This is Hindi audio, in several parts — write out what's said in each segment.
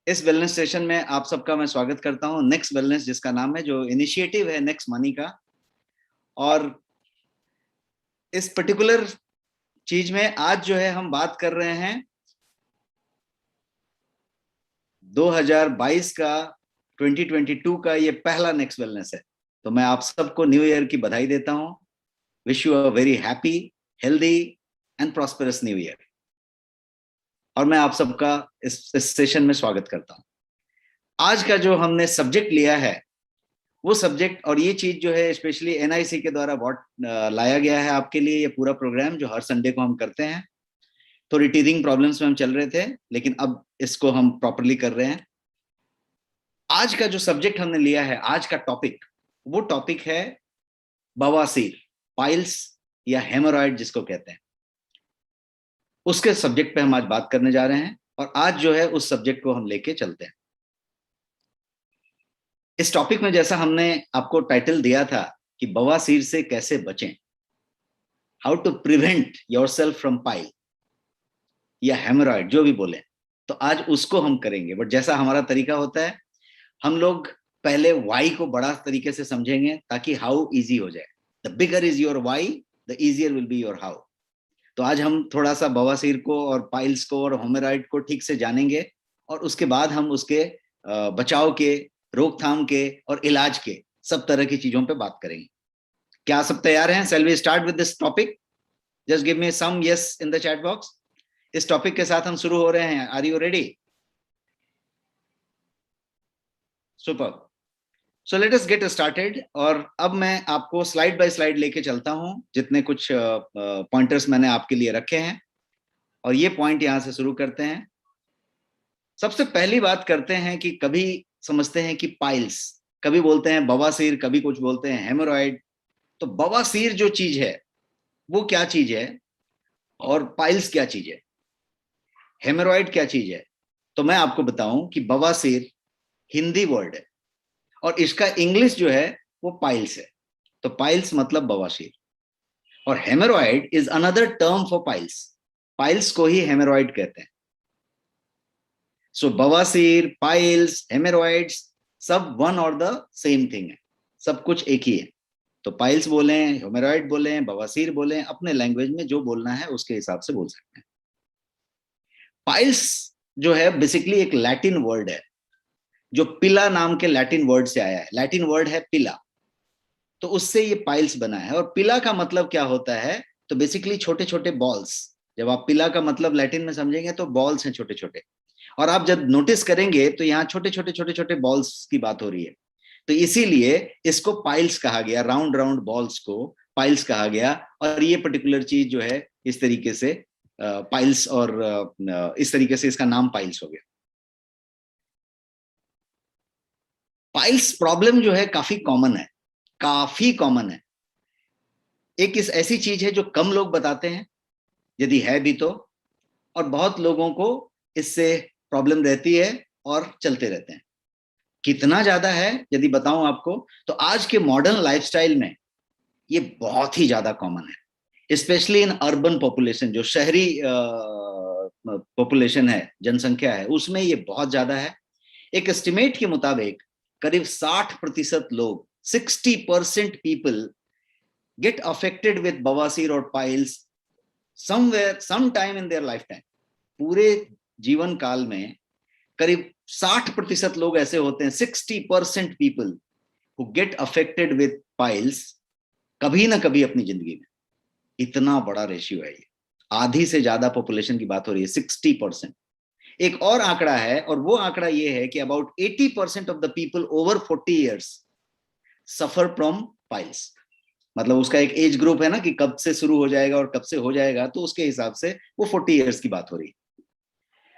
इस वेलनेस सेशन में आप सबका मैं स्वागत करता हूं। नेक्स्ट वेलनेस जिसका नाम है, जो इनिशिएटिव है नेक्स्ट मनी का। और इस पर्टिकुलर चीज में आज जो है हम बात कर रहे हैं 2022 का 2022 का ये पहला नेक्स्ट वेलनेस है। तो मैं आप सबको न्यू ईयर की बधाई देता हूं। Wish you a very happy, healthy and prosperous new year. और मैं आप सबका इस सेशन में स्वागत करता हूं। आज का जो हमने सब्जेक्ट लिया है वो सब्जेक्ट और ये चीज जो है स्पेशली एनआईसी के द्वारा बहुत लाया गया है आपके लिए। ये पूरा प्रोग्राम जो हर संडे को हम करते हैं, थोड़ी टीथिंग प्रॉब्लम्स में हम चल रहे थे, लेकिन अब इसको हम प्रॉपरली कर रहे हैं। आज का जो सब्जेक्ट हमने लिया है, आज का टॉपिक, वो टॉपिक है बवासीर, पाइल्स या हेमोरॉइड जिसको कहते हैं। उसके सब्जेक्ट पे हम आज बात करने जा रहे हैं और आज जो है उस सब्जेक्ट को हम लेके चलते हैं। इस टॉपिक में जैसा हमने आपको टाइटल दिया था कि बवासीर से कैसे बचें, how to prevent yourself from pile या हेमोरॉइड, जो भी बोले, तो आज उसको हम करेंगे। बट जैसा हमारा तरीका होता है, हम लोग पहले वाई को बड़ा तरीके से समझेंगे ताकि हाउ इजी हो जाए। The bigger is your why, the easier will be your how. तो आज हम थोड़ा सा बवासीर को और पाइल्स को और हेमोरॉइड को ठीक से जानेंगे और उसके बाद हम उसके बचाव के, रोकथाम के और इलाज के सब तरह की चीजों पे बात करेंगे। क्या सब तैयार हैं? Shall we start with this topic? Just give me some yes in the chat box. इस टॉपिक के साथ हम शुरू हो रहे हैं। Are you ready? Super. So let us get started. और अब मैं आपको स्लाइड बाय स्लाइड लेके चलता हूं, जितने कुछ पॉइंटर्स मैंने आपके लिए रखे हैं, और ये पॉइंट यहां से शुरू करते हैं। सबसे पहली बात करते हैं कि कभी समझते हैं कि पाइल्स, कभी बोलते हैं बवासीर, कभी कुछ बोलते हैं हेमोरॉइड। तो बवासीर जो चीज है वो क्या चीज है और पाइल्स क्या चीज है, हेमोरॉइड क्या चीज है? तो मैं आपको बताऊं कि बवासीर हिंदी वर्ड है और इसका इंग्लिश जो है वो पाइल्स है। तो पाइल्स मतलब बवासीर, और hemorrhoid is another term for piles. Piles को ही हेमोरॉइड कहते हैं। सो बवासीर, पाइल्स, हेमोरॉइड्स सब वन और द सेम थिंग है, सब कुछ एक ही है। तो पाइल्स बोले, हेमोरॉइड बोले, बवासीर बोले, अपने लैंग्वेज में जो बोलना है उसके हिसाब से बोल सकते हैं। पाइल्स जो है बेसिकली एक लैटिन वर्ड है, जो पिला नाम के लैटिन वर्ड से आया है। लैटिन वर्ड है पिला, तो उससे ये पाइल्स बना है। और पिला का मतलब क्या होता है? तो बेसिकली छोटे छोटे बॉल्स। जब आप पिला का मतलब लैटिन में समझेंगे तो बॉल्स हैं छोटे छोटे, और आप जब नोटिस करेंगे तो यहाँ छोटे छोटे छोटे छोटे बॉल्स की बात हो रही है। तो इसीलिए इसको पाइल्स कहा गया, राउंड राउंड बॉल्स को पाइल्स कहा गया। और ये पर्टिकुलर चीज जो है इस तरीके से पाइल्स, और इस तरीके से इसका नाम पाइल्स हो गया। पाइल्स प्रॉब्लम जो है काफी कॉमन है, काफी कॉमन है। एक इस ऐसी चीज है जो कम लोग बताते हैं, यदि है भी तो, और बहुत लोगों को इससे प्रॉब्लम रहती है और चलते रहते हैं। कितना ज्यादा है यदि बताऊं आपको, तो आज के मॉडर्न लाइफस्टाइल में ये बहुत ही ज्यादा कॉमन है, स्पेशली इन अर्बन पॉपुलेशन। जो शहरी पॉपुलेशन है, जनसंख्या है, उसमें ये बहुत ज्यादा है। एक एस्टिमेट के मुताबिक करीब 60% लोग, 60% पीपल गेट अफेक्टेड विद बवासीर और piles somewhere, some time in their life time. पूरे जीवन काल में करीब 60% लोग ऐसे होते हैं, 60% people who get affected with piles, कभी ना कभी अपनी जिंदगी में। इतना बड़ा रेशियो है ये, आधी से ज्यादा पॉपुलेशन की बात हो रही है, 60%। एक और आंकड़ा है, और वो आंकड़ा ये है कि about 80% of the people over 40 years suffer from piles. मतलब उसका एक एज ग्रुप है ना कि कब से शुरू हो जाएगा और कब से हो जाएगा, तो उसके हिसाब से वो 40 ईयर्स की बात हो रही है।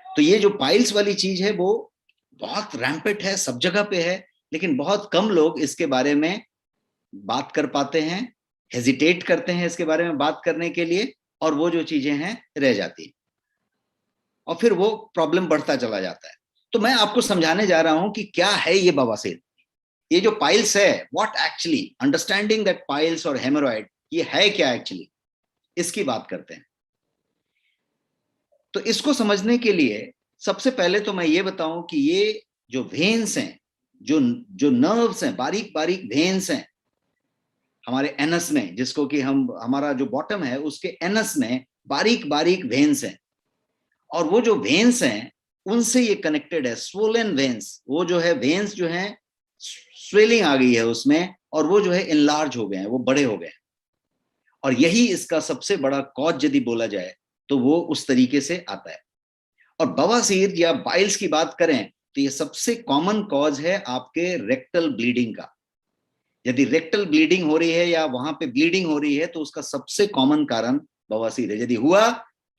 तो ये जो पाइल्स वाली चीज है वो बहुत रैम्पेट है, सब जगह पे है, लेकिन बहुत कम लोग इसके बारे में बात कर पाते हैं, हेजिटेट करते हैं इसके बारे में बात करने के लिए, और वो जो चीजें हैं रह जाती हैं, और फिर वो प्रॉब्लम बढ़ता चला जाता है। तो मैं आपको समझाने जा रहा हूं कि क्या है ये बवासीर, ये जो पाइल्स है, what actually, understanding that piles और हेमोरॉइड, ये है क्या एक्चुअली, इसकी बात करते हैं। तो इसको समझने के लिए सबसे पहले तो मैं ये बताऊं कि ये जो वेन्स हैं, जो जो नर्व्स हैं, बारीक बारीक वेन्स हैं हमारे एनस में, जिसको कि हम, हमारा जो बॉटम है उसके एनस में बारीक बारीक वेन्स हैं, और वो जो वेन्स हैं उनसे ये कनेक्टेड है, स्वोलन वेन्स। वो जो है वेन्स जो है, स्वेलिंग आ गई है उसमें, और वो जो है इनलार्ज हो गए हैं, वो बड़े हो गए हैं। और यही इसका सबसे बड़ा कॉज यदि बोला जाए तो वो उस तरीके से आता है। और बवासीर या बाइल्स की बात करें तो ये सबसे कॉमन कॉज है आपके रेक्टल ब्लीडिंग का। यदि रेक्टल ब्लीडिंग हो रही है या वहां पे ब्लीडिंग हो रही है तो उसका सबसे कॉमन कारण बवासीर है। यदि हुआ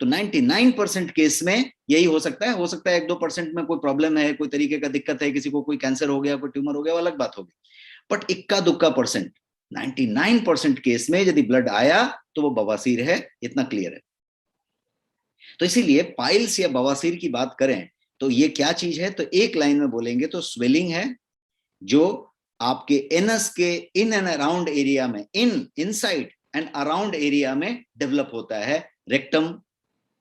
तो 99% केस में यही हो सकता है 1-2% में कोई प्रॉब्लम है, कोई तरीके का दिक्कत है, किसी को कोई कैंसर हो गया, कोई ट्यूमर हो गया, वो अलग बात होगी। बट इक्का दुक्का परसेंट, 99% केस में यदि ब्लड आया तो वो बवासीर है, इतना क्लियर है। तो इसीलिए पाइल्स या बवासीर की बात करें तो ये क्या चीज है, तो एक लाइन में बोलेंगे तो स्वेलिंग है, जो आपके एनस के इन एंड अराउंड एरिया में, इनसाइड एंड अराउंड एरिया में डेवलप होता है, रेक्टम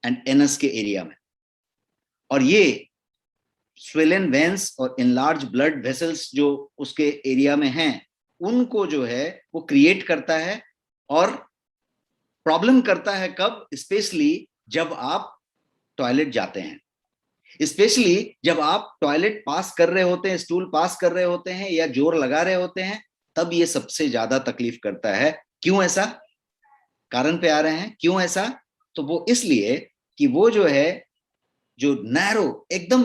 एंड एनस के एरिया में। और ये स्वेलन वेन्स और इनलार्ज ब्लड वेसल्स जो उसके एरिया में हैं, उनको जो है वो क्रिएट करता है। और प्रॉब्लम करता है कब, स्पेशली जब आप टॉयलेट जाते हैं, स्पेशली जब आप टॉयलेट पास कर रहे होते हैं, स्टूल पास कर रहे होते हैं या जोर लगा रहे होते हैं, तब ये सबसे ज्यादा तकलीफ करता है। क्यों ऐसा, कारण पे आ रहे हैं, क्यों ऐसा? तो वो इसलिए कि वो जो है, जो नैरो एकदम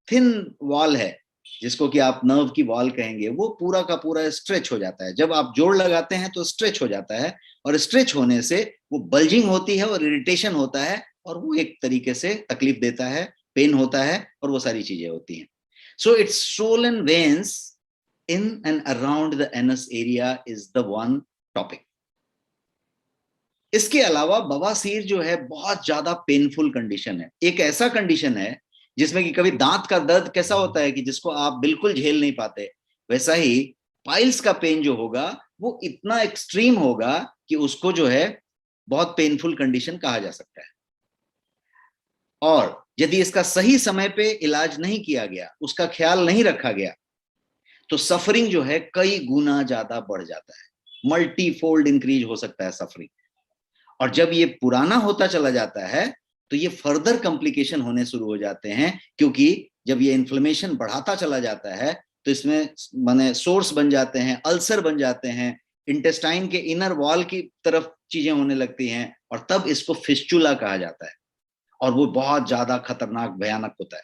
थिन वॉल है, जिसको कि आप नर्व की वॉल कहेंगे, वो पूरा का पूरा स्ट्रेच हो जाता है। जब आप जोड़ लगाते हैं तो स्ट्रेच हो जाता है, और स्ट्रेच होने से वो बल्जिंग होती है और इरिटेशन होता है, और वो एक तरीके से तकलीफ देता है, पेन होता है, और वो सारी चीजें होती हैं। So it's swollen veins in and around the anus area is the one topic. इसके अलावा बवासीर जो है बहुत ज्यादा पेनफुल कंडीशन है। एक ऐसा कंडीशन है जिसमें कि कभी दांत का दर्द कैसा होता है कि जिसको आप बिल्कुल झेल नहीं पाते, वैसा ही पाइल्स का पेन जो होगा वो इतना एक्सट्रीम होगा कि उसको जो है बहुत पेनफुल कंडीशन कहा जा सकता है। और यदि इसका सही समय पे इलाज नहीं किया गया, उसका ख्याल नहीं रखा गया, तो सफरिंग जो है कई गुना ज्यादा बढ़ जाता है, मल्टीफोल्ड इंक्रीज हो सकता है सफरिंग। और जब ये पुराना होता चला जाता है तो ये फर्दर कॉम्प्लिकेशन होने शुरू हो जाते हैं, क्योंकि जब ये इन्फ्लेमेशन बढ़ाता चला जाता है तो इसमें माने सोर्स बन जाते हैं, अल्सर बन जाते हैं, इंटेस्टाइन के इनर वॉल की तरफ चीजें होने लगती हैं, और तब इसको फिस्चुला कहा जाता है, और वो बहुत ज्यादा खतरनाक भयानक होता है।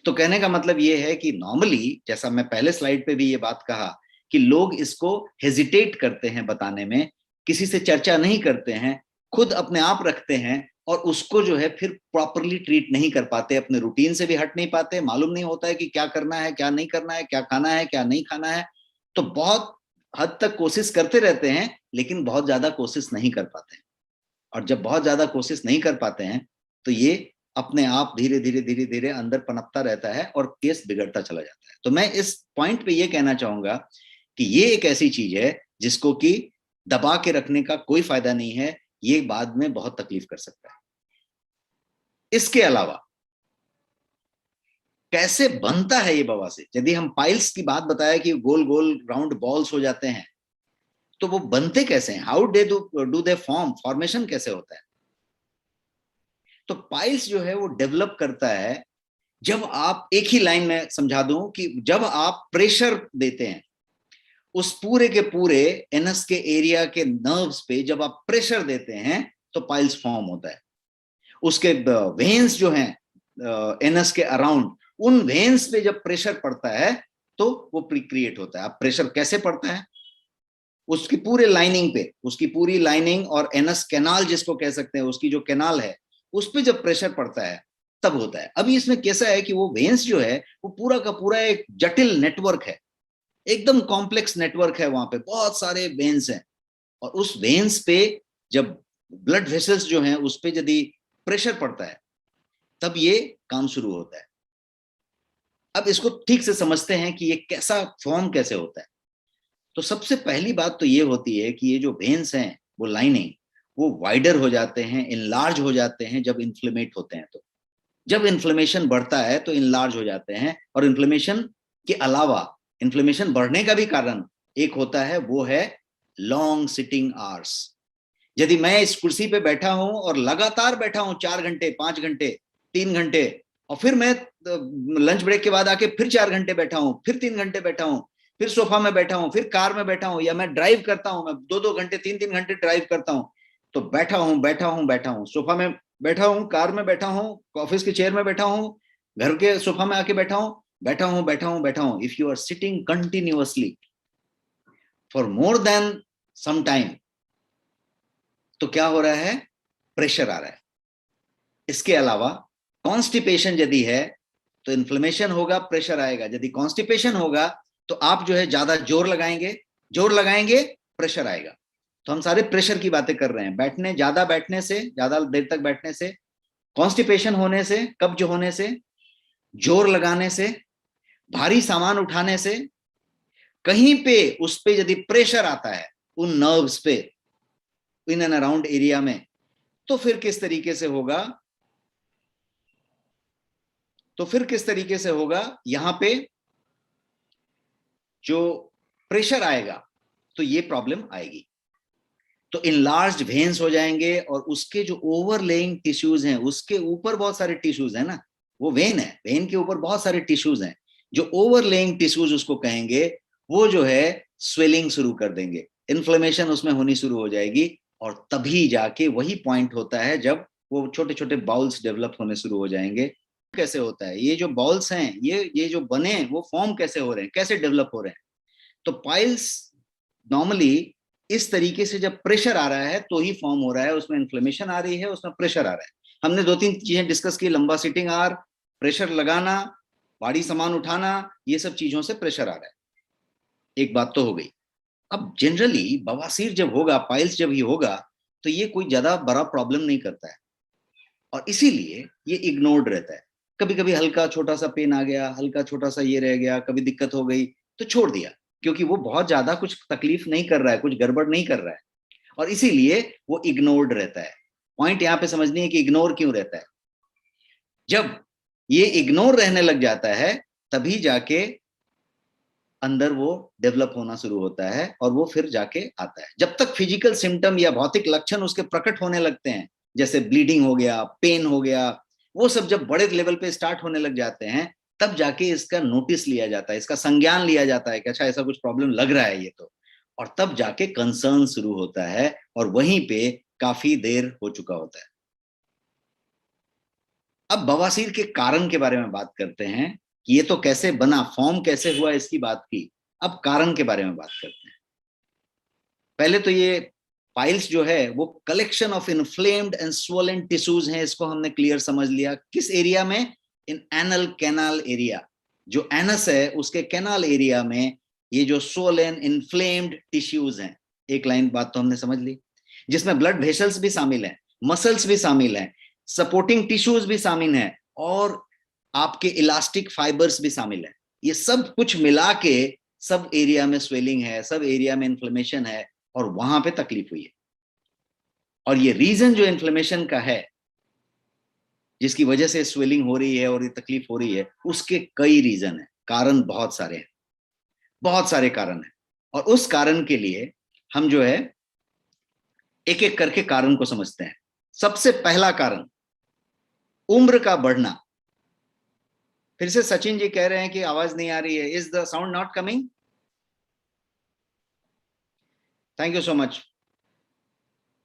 तो कहने का मतलब ये है कि नॉर्मली, जैसा मैं पहले स्लाइड पे भी ये बात कहा, कि लोग इसको हेजिटेट करते हैं बताने में, किसी से चर्चा नहीं करते हैं, खुद अपने आप रखते हैं, और उसको जो है फिर प्रॉपरली ट्रीट नहीं कर पाते, अपने रूटीन से भी हट नहीं पाते, मालूम नहीं होता है कि क्या करना है, क्या नहीं करना है, क्या खाना है, क्या नहीं खाना है। तो बहुत हद तक कोशिश करते रहते हैं, लेकिन बहुत ज्यादा कोशिश नहीं कर पाते हैं। और जब बहुत ज्यादा कोशिश नहीं कर पाते हैं तो ये अपने आप धीरे धीरे धीरे धीरे अंदर पनपता रहता है और केस बिगड़ता चला जाता है। तो मैं इस पॉइंट पे ये कहना चाहूंगा कि ये एक ऐसी चीज है जिसको कि दबा के रखने का कोई फायदा नहीं है, ये बाद में बहुत तकलीफ कर सकता है। इसके अलावा कैसे बनता है ये बवासीर? यदि हम पाइल्स की बात बताया कि गोल गोल राउंड बॉल्स हो जाते हैं, तो वो बनते कैसे हैं? How do they form, formation कैसे होता है? तो पाइल्स जो है वो डेवलप करता है जब आप, एक ही लाइन में समझा दूं कि जब आप प्रेशर देते हैं उस पूरे के पूरे एनस के एरिया के नर्व्स पे, जब आप प्रेशर देते हैं तो पाइल्स फॉर्म होता है। उसके वेन्स जो हैं एनस के अराउंड, उन वेन्स पे जब प्रेशर पड़ता है तो वो क्रिएट होता है। अब प्रेशर कैसे पड़ता है? उसकी पूरे लाइनिंग पे, उसकी पूरी लाइनिंग और एनस कैनाल जिसको कह सकते हैं, उसकी जो कैनाल है उस पे जब प्रेशर पड़ता है तब होता है। अभी इसमें कैसा है कि वो वेन्स जो है वो पूरा का पूरा एक जटिल नेटवर्क है, एकदम कॉम्प्लेक्स नेटवर्क है, वहां पे बहुत सारे वेन्स हैं, और उस वेन्स पे जब ब्लड वेसल्स जो हैं उस पे यदि प्रेशर पड़ता है तब ये काम शुरू होता है। अब इसको ठीक से समझते हैं कि ये कैसा फॉर्म कैसे होता है। तो सबसे पहली बात तो ये होती है कि ये जो वेन्स हैं वो लाइनिंग, वो वाइडर हो जाते हैं, इनलार्ज हो जाते हैं जब इन्फ्लेमेट होते हैं। तो जब इन्फ्लेमेशन बढ़ता है तो इनलार्ज हो जाते हैं। और इन्फ्लेमेशन के अलावा इन्फ्लेमेशन बढ़ने का भी कारण एक होता है, वो है लॉन्ग सिटिंग आवर्स। यदि मैं इस कुर्सी पे बैठा हूं और लगातार बैठा हूं 4 घंटे, 5 घंटे, 3 घंटे, और फिर मैं लंच ब्रेक के बाद आके फिर 4 घंटे बैठा हूं, फिर 3 घंटे बैठा हूं, फिर सोफा में बैठा हूं, फिर कार में बैठा हूं, या मैं ड्राइव करता हूं, मैं 2-2 घंटे, 3-3 घंटे ड्राइव करता हूं, तो बैठा हूं बैठा हूं बैठा हूं, सोफा में बैठा हूं, कार में बैठा हूं, ऑफिस के चेयर में बैठा हूं, घर के सोफा में आके बैठा हूं, बैठा हूं बैठा हूं बैठा हूं, if you are sitting continuously for more than some time, तो क्या हो रहा है, प्रेशर आ रहा है। इसके अलावा कॉन्स्टिपेशन यदि है तो इन्फ्लेमेशन होगा, प्रेशर आएगा। यदि कॉन्स्टिपेशन होगा तो आप जो है ज्यादा जोर लगाएंगे, जोर लगाएंगे, प्रेशर आएगा। तो हम सारे प्रेशर की बातें कर रहे हैं। ज्यादा बैठने से, ज्यादा देर तक बैठने से, कॉन्स्टिपेशन होने से, कब्ज होने से, जोर लगाने से, भारी सामान उठाने से, कहीं पे उस पे यदि प्रेशर आता है उन नर्व्स पे, इन एंड अराउंड एरिया में, तो फिर किस तरीके से होगा, यहां पे जो प्रेशर आएगा तो ये प्रॉब्लम आएगी। तो इनलार्ज्ड वेन्स हो जाएंगे, और उसके जो ओवरलेइंग टिश्यूज हैं, उसके ऊपर बहुत सारे टिश्यूज हैं ना, वो वेन है, वेन के ऊपर बहुत सारे टिश्यूज हैं, जो ओवरलेइंग टिश्यूज उसको कहेंगे, वो जो है स्वेलिंग शुरू कर देंगे, इन्फ्लेमेशन उसमें होनी शुरू हो जाएगी। और तभी जाके वही पॉइंट होता है जब वो छोटे छोटे बाउल्स डेवलप होने शुरू हो जाएंगे। कैसे होता है, ये जो बाउल्स हैं, ये जो बने, वो फॉर्म कैसे हो रहे हैं, कैसे डेवलप हो रहे हैं? तो पाइल्स नॉर्मली इस तरीके से जब प्रेशर आ रहा है तो ही फॉर्म हो रहा है, उसमें इन्फ्लेमेशन आ रही है, उसमें प्रेशर आ रहा है। हमने 2-3 चीजें डिस्कस की, लंबा सिटिंग आर, प्रेशर लगाना, भारी सामान उठाना, ये सब चीजों से प्रेशर आ रहा है। एक बात तो हो गई। अब जनरली बवासीर जब होगा, पाइल्स जब ही होगा, तो ये कोई ज्यादा बड़ा प्रॉब्लम नहीं करता है, और इसीलिए ये इग्नोर्ड रहता है। कभी कभी हल्का छोटा सा पेन आ गया, हल्का छोटा सा ये रह गया, कभी दिक्कत हो गई तो छोड़ दिया, क्योंकि वो बहुत ज्यादा कुछ तकलीफ नहीं कर रहा है, कुछ गड़बड़ नहीं कर रहा है, और इसीलिए वो इग्नोर्ड रहता है। पॉइंट यहाँ पे समझनी है कि इग्नोर क्यों रहता है। जब ये इग्नोर रहने लग जाता है तभी जाके अंदर वो डेवलप होना शुरू होता है, और वो फिर जाके आता है। जब तक फिजिकल सिम्टम या भौतिक लक्षण उसके प्रकट होने लगते हैं, जैसे ब्लीडिंग हो गया, पेन हो गया, वो सब जब बड़े लेवल पे स्टार्ट होने लग जाते हैं, तब जाके इसका नोटिस लिया जाता है, इसका संज्ञान लिया जाता है कि अच्छा ऐसा कुछ प्रॉब्लम लग रहा है ये तो, और तब जाके कंसर्न शुरू होता है, और वहीं पे काफी देर हो चुका होता है। अब बवासीर के कारण के बारे में बात करते हैं कि ये तो कैसे बना, फॉर्म कैसे हुआ, इसकी बात की। अब कारण के बारे में बात करते हैं। पहले तो ये पाइल्स जो है वो collection of inflamed and swollen tissues हैं, इसको हमने क्लियर समझ लिया। किस एरिया में? इन एनल कैनाल एरिया। जो एनस है उसके कैनाल एरिया में ये जो स्वोलन इन्फ्लेम्ड टिश्यूज हैं, एक लाइन बात तो हमने समझ ली, जिसमें ब्लड वेसल्स भी शामिल हैं, मसल्स भी शामिल हैं, सपोर्टिंग टिश्यूज भी शामिल हैं, और आपके इलास्टिक फाइबर्स भी शामिल हैं। ये सब कुछ मिला के सब एरिया में स्वेलिंग है, सब एरिया में इन्फ्लेमेशन है, और वहां पे तकलीफ हुई है। और ये रीजन जो इन्फ्लेमेशन का है, जिसकी वजह से स्वेलिंग हो रही है और ये तकलीफ हो रही है, उसके कई रीजन है, कारण बहुत सारे हैं, बहुत सारे कारण हैं। और उस कारण के लिए हम जो है एक एक करके कारण को समझते हैं। सबसे पहला कारण, उम्र का बढ़ना। फिर से सचिन जी कह रहे हैं कि आवाज नहीं आ रही है, is the sound not coming? Thank you so much.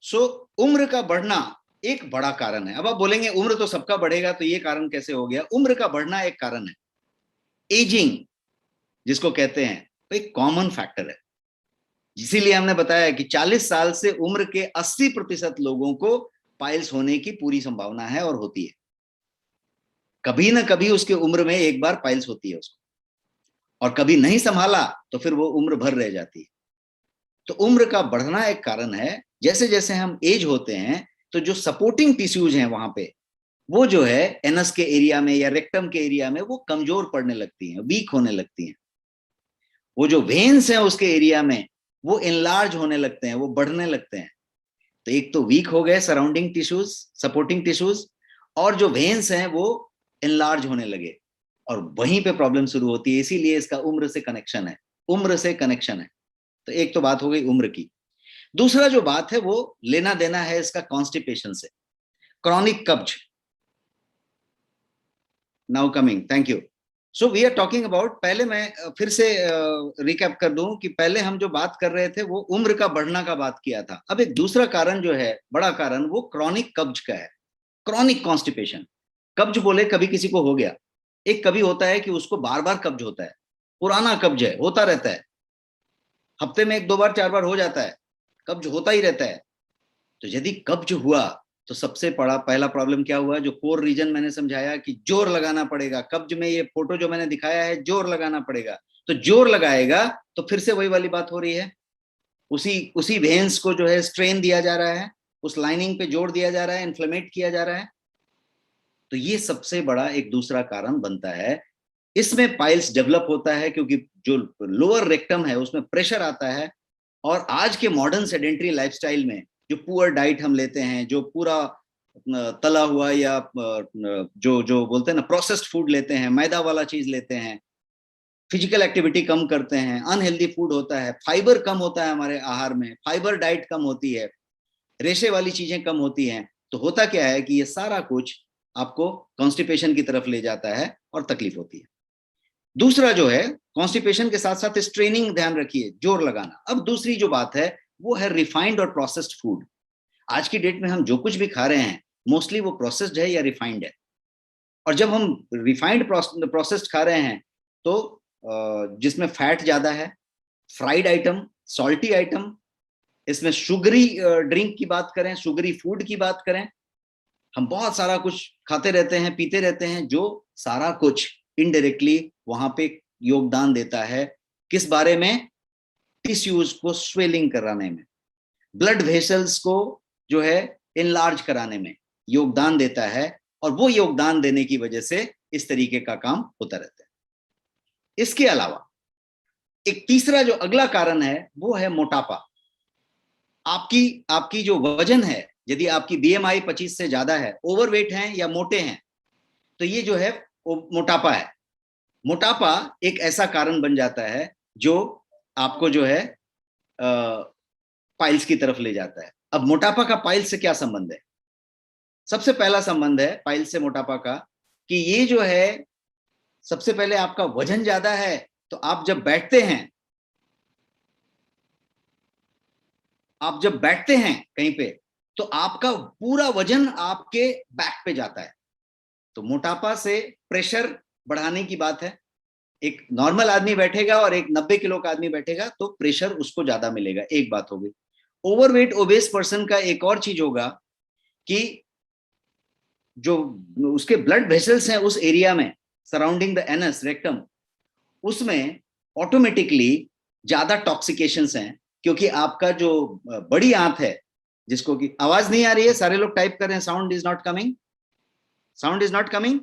So उम्र का बढ़ना एक बड़ा कारण है। अब आप बोलेंगे उम्र तो सबका बढ़ेगा, तो ये कारण कैसे हो गया? उम्र का बढ़ना एक कारण है। एजिंग जिसको कहते हैं, तो एक कॉमन फैक्टर है। इसीलिए हमने बताया कि 40 साल से उम्र के 80% लोगों को पाइल्स होने की पूरी संभावना है और होती है। कभी ना कभी उसके उम्र में एक बार पाइल्स होती है उसको, और कभी नहीं संभाला तो फिर वो उम्र भर रह जाती है। तो उम्र का बढ़ना एक कारण है। जैसे जैसे हम एज होते हैं तो जो सपोर्टिंग टिश्यूज हैं वहां पे, वो जो है एनस के एरिया में या रेक्टम के एरिया में, वो कमजोर पड़ने लगती हैं, वीक होने लगती हैं। वो जो वेन्स हैं उसके एरिया में, वो इनलार्ज होने लगते हैं, वो बढ़ने लगते हैं। तो एक तो वीक हो गए सराउंडिंग टिश्यूज, सपोर्टिंग टिश्यूज, और जो वेन्स हैं वो एनलार्ज होने लगे, और वहीं पे प्रॉब्लम शुरू होती है। इसीलिए इसका उम्र से कनेक्शन है, उम्र से कनेक्शन है। तो एक तो बात हो गई उम्र की। दूसरा जो बात है वो लेना देना है इसका कॉन्स्टिपेशन से, क्रॉनिक कब्ज। Now coming, thank you. So we are talking about, पहले मैं फिर से रिकैप कर दूं कि पहले हम जो बात कर रहे थे वो उम्र का बढ़ना का बात किया था। अब एक दूसरा कारण जो है, बड़ा कारण, वो क्रॉनिक कब्ज का है, क्रॉनिक कॉन्स्टिपेशन। कब्ज बोले कभी किसी को हो गया, एक कभी होता है कि उसको बार बार कब्ज होता है, पुराना कब्ज है, होता रहता है, हफ्ते में 1-2 बार 4 बार हो जाता है, कब्ज होता ही रहता है। तो यदि कब्ज हुआ तो सबसे बड़ा पहला प्रॉब्लम क्या हुआ, जो कोर रीजन मैंने समझाया कि जोर लगाना पड़ेगा कब्ज में, ये फोटो जो मैंने दिखाया है, जोर लगाना पड़ेगा। तो जोर लगाएगा तो फिर से वही वाली बात हो रही है, उसी उसी वेन्स को जो है स्ट्रेन दिया जा रहा है, उस लाइनिंग पे जोर दिया जा रहा है, इन्फ्लेमेट किया जा रहा है। तो ये सबसे बड़ा एक दूसरा कारण बनता है। इसमें पाइल्स डेवलप होता है क्योंकि जो लोअर रेक्टम है उसमें प्रेशर आता है। और आज के मॉडर्न सेडेंट्री लाइफस्टाइल में जो पुअर डाइट हम लेते हैं, जो पूरा तला हुआ या जो जो बोलते हैं ना प्रोसेस्ड फूड लेते हैं, मैदा वाला चीज लेते हैं, फिजिकल एक्टिविटी कम करते हैं, अनहेल्दी फूड होता है, फाइबर कम होता है हमारे आहार में, फाइबर डाइट कम होती है, रेशे वाली चीजें कम होती हैं। तो होता क्या है कि ये सारा कुछ आपको कॉन्स्टिपेशन की तरफ ले जाता है और तकलीफ होती है। दूसरा जो है, कॉन्स्टिपेशन के साथ साथ स्ट्रेनिंग, ध्यान रखिए, जोर लगाना। अब दूसरी जो बात है वो है रिफाइंड और प्रोसेस्ड फूड। आज की डेट में हम जो कुछ भी खा रहे हैं मोस्टली वो प्रोसेस्ड है या रिफाइंड है। और जब हम रिफाइंड प्रोसेस्ड खा रहे हैं तो जिसमें फैट ज्यादा है, फ्राइड आइटम, सॉल्टी आइटम, इसमें शुगरी ड्रिंक की बात करें, शुगरी फूड की बात करें, हम बहुत सारा कुछ खाते रहते हैं, पीते रहते हैं, जो सारा कुछ इनडायरेक्टली वहां पे योगदान देता है किस बारे में, टिश्यूज को स्वेलिंग कराने में, ब्लड वेसल्स को जो है इनलार्ज कराने में योगदान देता है। और वो योगदान देने की वजह से इस तरीके का काम होता रहता है। इसके अलावा एक तीसरा जो अगला कारण है वो है मोटापा। आपकी आपकी जो वजन है, यदि आपकी बीएमआई 25 से ज्यादा है, ओवरवेट हैं या मोटे हैं, तो ये जो है मोटापा है। मोटापा एक ऐसा कारण बन जाता है जो आपको जो है पाइल्स की तरफ ले जाता है। अब मोटापा का पाइल्स से क्या संबंध है? सबसे पहला संबंध है पाइल्स से मोटापा का कि ये जो है, सबसे पहले आपका वजन ज्यादा है, तो आप जब बैठते हैं, कहीं पे, तो आपका पूरा वजन आपके बैक पे जाता है। तो मोटापा से प्रेशर बढ़ाने की बात है। एक नॉर्मल आदमी बैठेगा और एक 90 किलो का आदमी बैठेगा तो प्रेशर उसको ज्यादा मिलेगा, एक बात हो गई। ओवरवेट ओबेस पर्सन का एक और चीज होगा कि जो उसके ब्लड वेसल्स हैं उस एरिया में सराउंडिंग द एनस रेक्टम, उसमें ऑटोमेटिकली ज्यादा टॉक्सिकेशंस हैं, क्योंकि आपका जो बड़ी आंत है, जिसको कि आवाज नहीं आ रही है, सारे लोग टाइप कर रहे हैं, sound is not coming, sound is not coming.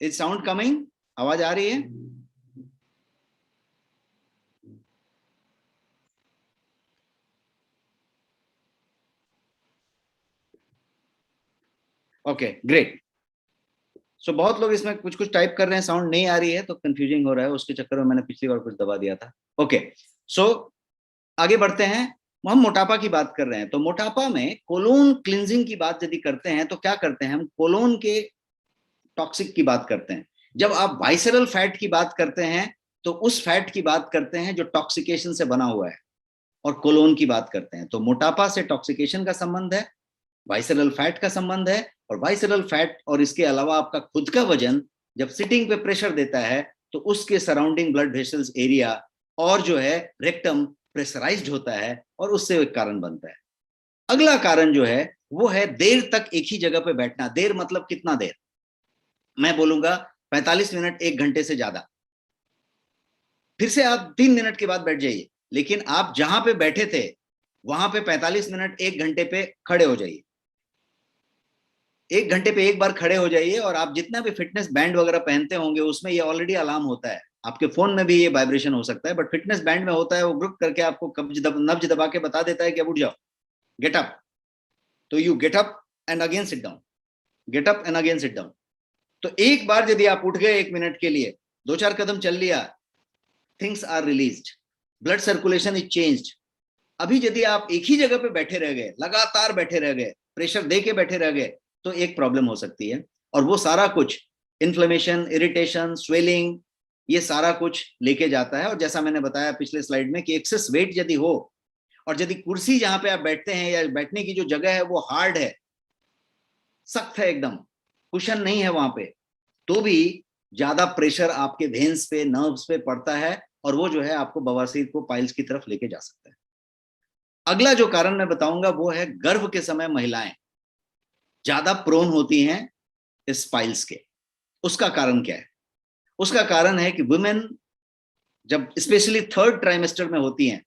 Is sound coming? आवाज आ रही है? Okay great. सो बहुत लोग इसमें कुछ कुछ टाइप कर रहे हैं, साउंड नहीं आ रही है तो कंफ्यूजिंग हो रहा है, उसके चक्कर में मैंने पिछली बार कुछ दबा दिया था। ओके सो आगे बढ़ते हैं। हम मोटापा की बात कर रहे हैं, तो मोटापा में कोलोन क्लिंजिंग की बात यदि करते हैं तो क्या करते हैं हम, कोलोन के टॉक्सिक की बात करते हैं। जब आप वाइसरल फैट की बात करते हैं तो उस फैट की बात करते हैं जो टॉक्सिकेशन से बना हुआ है, और कोलोन की बात करते हैं। तो मोटापा से टॉक्सिकेशन का संबंध है, वाइसरल फैट का संबंध है, और वाइसरल फैट और इसके अलावा आपका खुद का वजन जब सिटिंग पे प्रेशर देता है तो उसके सराउंडिंग ब्लड वेसल्स एरिया और जो है रेक्टम प्रेशराइज्ड होता है, और उससे एक कारण बनता है। अगला कारण जो है वो है देर तक एक ही जगह पे बैठना। देर मतलब कितना देर? मैं बोलूंगा 45 मिनट, 1 घंटे से ज्यादा। फिर से आप 3 मिनट के बाद बैठ जाइए, लेकिन आप जहां पे बैठे थे वहां पे 45 मिनट, 1 घंटे पे खड़े हो जाइए। 1 घंटे पे एक बार खड़े हो जाइए, और आप जितना भी फिटनेस बैंड वगैरह पहनते होंगे उसमें ये ऑलरेडी अलार्म होता है। आपके फोन में भी ये वाइब्रेशन हो सकता है, बट फिटनेस बैंड में होता है, वो ग्रुप करके आपको नब्ज दबा के बता देता है कि अब उठ जाओ। गेट अप, तो you get up and again sit down, get up and again sit down. तो एक बार यदि आप उठ गए 1 मिनट के लिए, 2-4 कदम चल लिया, things are released, blood circulation is changed. अभी यदि आप एक ही जगह पे बैठे रह गए, लगातार बैठे रह गए, प्रेशर दे के बैठे रह गए, तो एक प्रॉब्लम हो सकती है। और वो सारा कुछ इन्फ्लेमेशन, इरिटेशन, स्वेलिंग, ये सारा कुछ लेके जाता है। और जैसा मैंने बताया पिछले स्लाइड में कि एक्सेस वेट यदि हो, और यदि कुर्सी जहां पे आप बैठते हैं या बैठने की जो जगह है वो हार्ड है, सख्त है एकदम, कुशन नहीं है वहां पे, तो भी ज्यादा प्रेशर आपके वेन्स पे, नर्व्स पे पड़ता है, और वो जो है आपको बवासीर को पाइल्स की तरफ लेके जा सकता है। अगला जो कारण मैं बताऊंगा वो है गर्भ के समय महिलाएं ज्यादा प्रोन होती हैं इस पाइल्स के। उसका कारण क्या है? उसका कारण है कि वुमेन जब स्पेशली थर्ड ट्राइमेस्टर में होती हैं,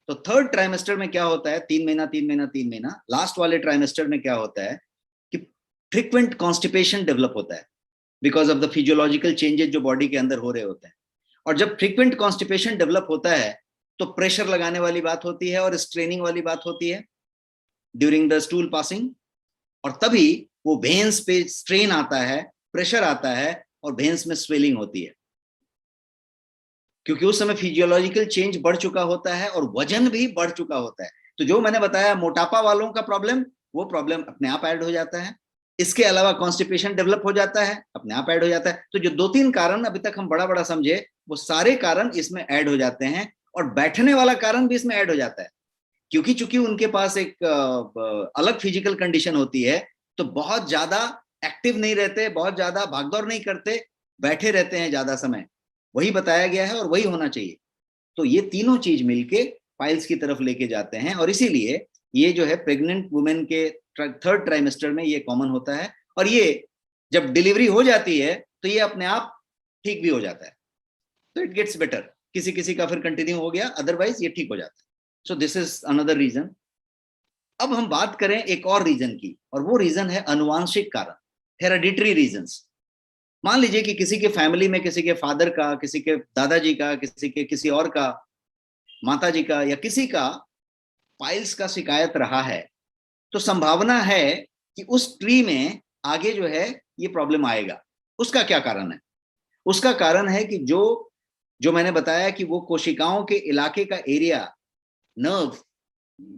तो थर्ड ट्राइमेस्टर में क्या होता है, 3 महीना 3 महीना 3 महीना, लास्ट वाले ट्राइमेस्टर में क्या होता है कि फ्रीक्वेंट कॉन्स्टिपेशन डेवलप होता है because of the physiological changes जो बॉडी के अंदर हो रहे होते हैं। और जब फ्रीक्वेंट कॉन्स्टिपेशन डेवलप होता है तो प्रेशर लगाने वाली बात होती है और स्ट्रेनिंग वाली बात होती है ड्यूरिंग द स्टूल पासिंग, और तभी वो वेन्स पे स्ट्रेन आता है, प्रेशर आता है, और वेन्स में स्वेलिंग होती है, क्योंकि उस समय फिजियोलॉजिकल चेंज बढ़ चुका होता है और वजन भी बढ़ चुका होता है। तो जो मैंने बताया मोटापा वालों का प्रॉब्लम, वो प्रॉब्लम अपने आप ऐड हो जाता है। इसके अलावा कॉन्स्टिपेशन डेवलप हो जाता है, अपने आप ऐड हो जाता है। तो जो 2-3 कारण अभी तक हम बड़ा बड़ा समझे, वो सारे कारण इसमें ऐड हो जाते हैं, और बैठने वाला कारण भी इसमें ऐड हो जाता है, क्योंकि चूंकि उनके पास एक अलग फिजिकल कंडीशन होती है, तो बहुत ज्यादा एक्टिव नहीं रहते, बहुत ज्यादा भागदौड़ नहीं करते, बैठे रहते हैं ज्यादा समय। वही बताया गया है और वही होना चाहिए। तो ये तीनों चीज मिलके पाइल्स की तरफ लेके जाते हैं, और इसीलिए ये जो है प्रेग्नेंट वुमेन के थर्ड ट्राइमेस्टर में ये कॉमन होता है, और ये जब डिलीवरी हो जाती है तो ये अपने आप ठीक भी हो जाता है। तो इट गेट्स बेटर, किसी किसी का फिर कंटिन्यू हो गया, अदरवाइज ये ठीक हो जाता है। So this is another reason. अब हम बात करें एक और रीजन की, और वो रीजन है अनुवांशिक कारण, हेरेडिटरी रीजंस। मान लीजिए कि किसी के फैमिली में, किसी के फादर का, किसी के दादाजी का, किसी के किसी और का, माताजी का, या किसी का पाइल्स का शिकायत रहा है, तो संभावना है कि उस ट्री में आगे जो है ये प्रॉब्लम आएगा। उसका क्या कारण है? उसका कारण है कि जो जो मैंने बताया कि वो कोशिकाओं के इलाके का एरिया, नर्व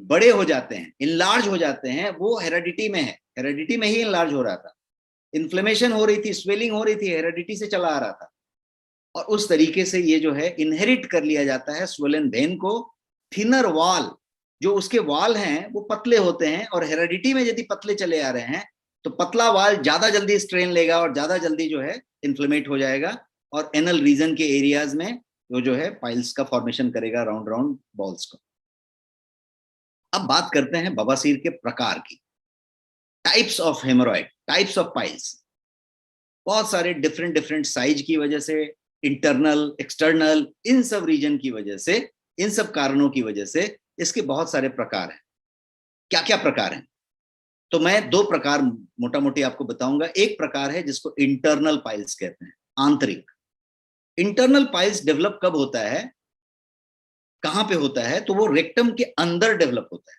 बड़े हो जाते हैं, इनलार्ज हो जाते हैं, वो हेरेडिटी में है, हेरेडिटी में ही इनलार्ज हो रहा था, इन्फ्लेमेशन हो रही थी, स्वेलिंग हो रही थी, हेरेडिटी से चला आ रहा था, और उस तरीके से ये जो है इनहेरिट कर लिया जाता है स्वेलन वेन को। थिनर वॉल, जो उसके वॉल हैं वो पतले होते हैं, और हेरेडिटी में यदि पतले चले आ रहे हैं तो पतला वॉल ज्यादा जल्दी स्ट्रेन लेगा और ज्यादा जल्दी जो है इन्फ्लेमेट हो जाएगा, और एनल रीजन के एरियाज में वो जो है पाइल्स का फॉर्मेशन करेगा, राउंड राउंड बॉल्स को। अब बात करते हैं बवासीर के प्रकार की, types of hemorrhoid, types of piles. बहुत सारे डिफरेंट डिफरेंट साइज की वजह से, इंटरनल, एक्सटर्नल, इन सब रीजन की वजह से, इन सब कारणों की वजह से इसके बहुत सारे प्रकार हैं। क्या क्या प्रकार हैं? तो मैं 2 प्रकार मोटा मोटी आपको बताऊंगा। एक प्रकार है जिसको इंटरनल पाइल्स कहते हैं, आंतरिक। इंटरनल पाइल्स डेवलप कब होता है, कहां पे होता है? तो वो रेक्टम के अंदर डेवलप होता है,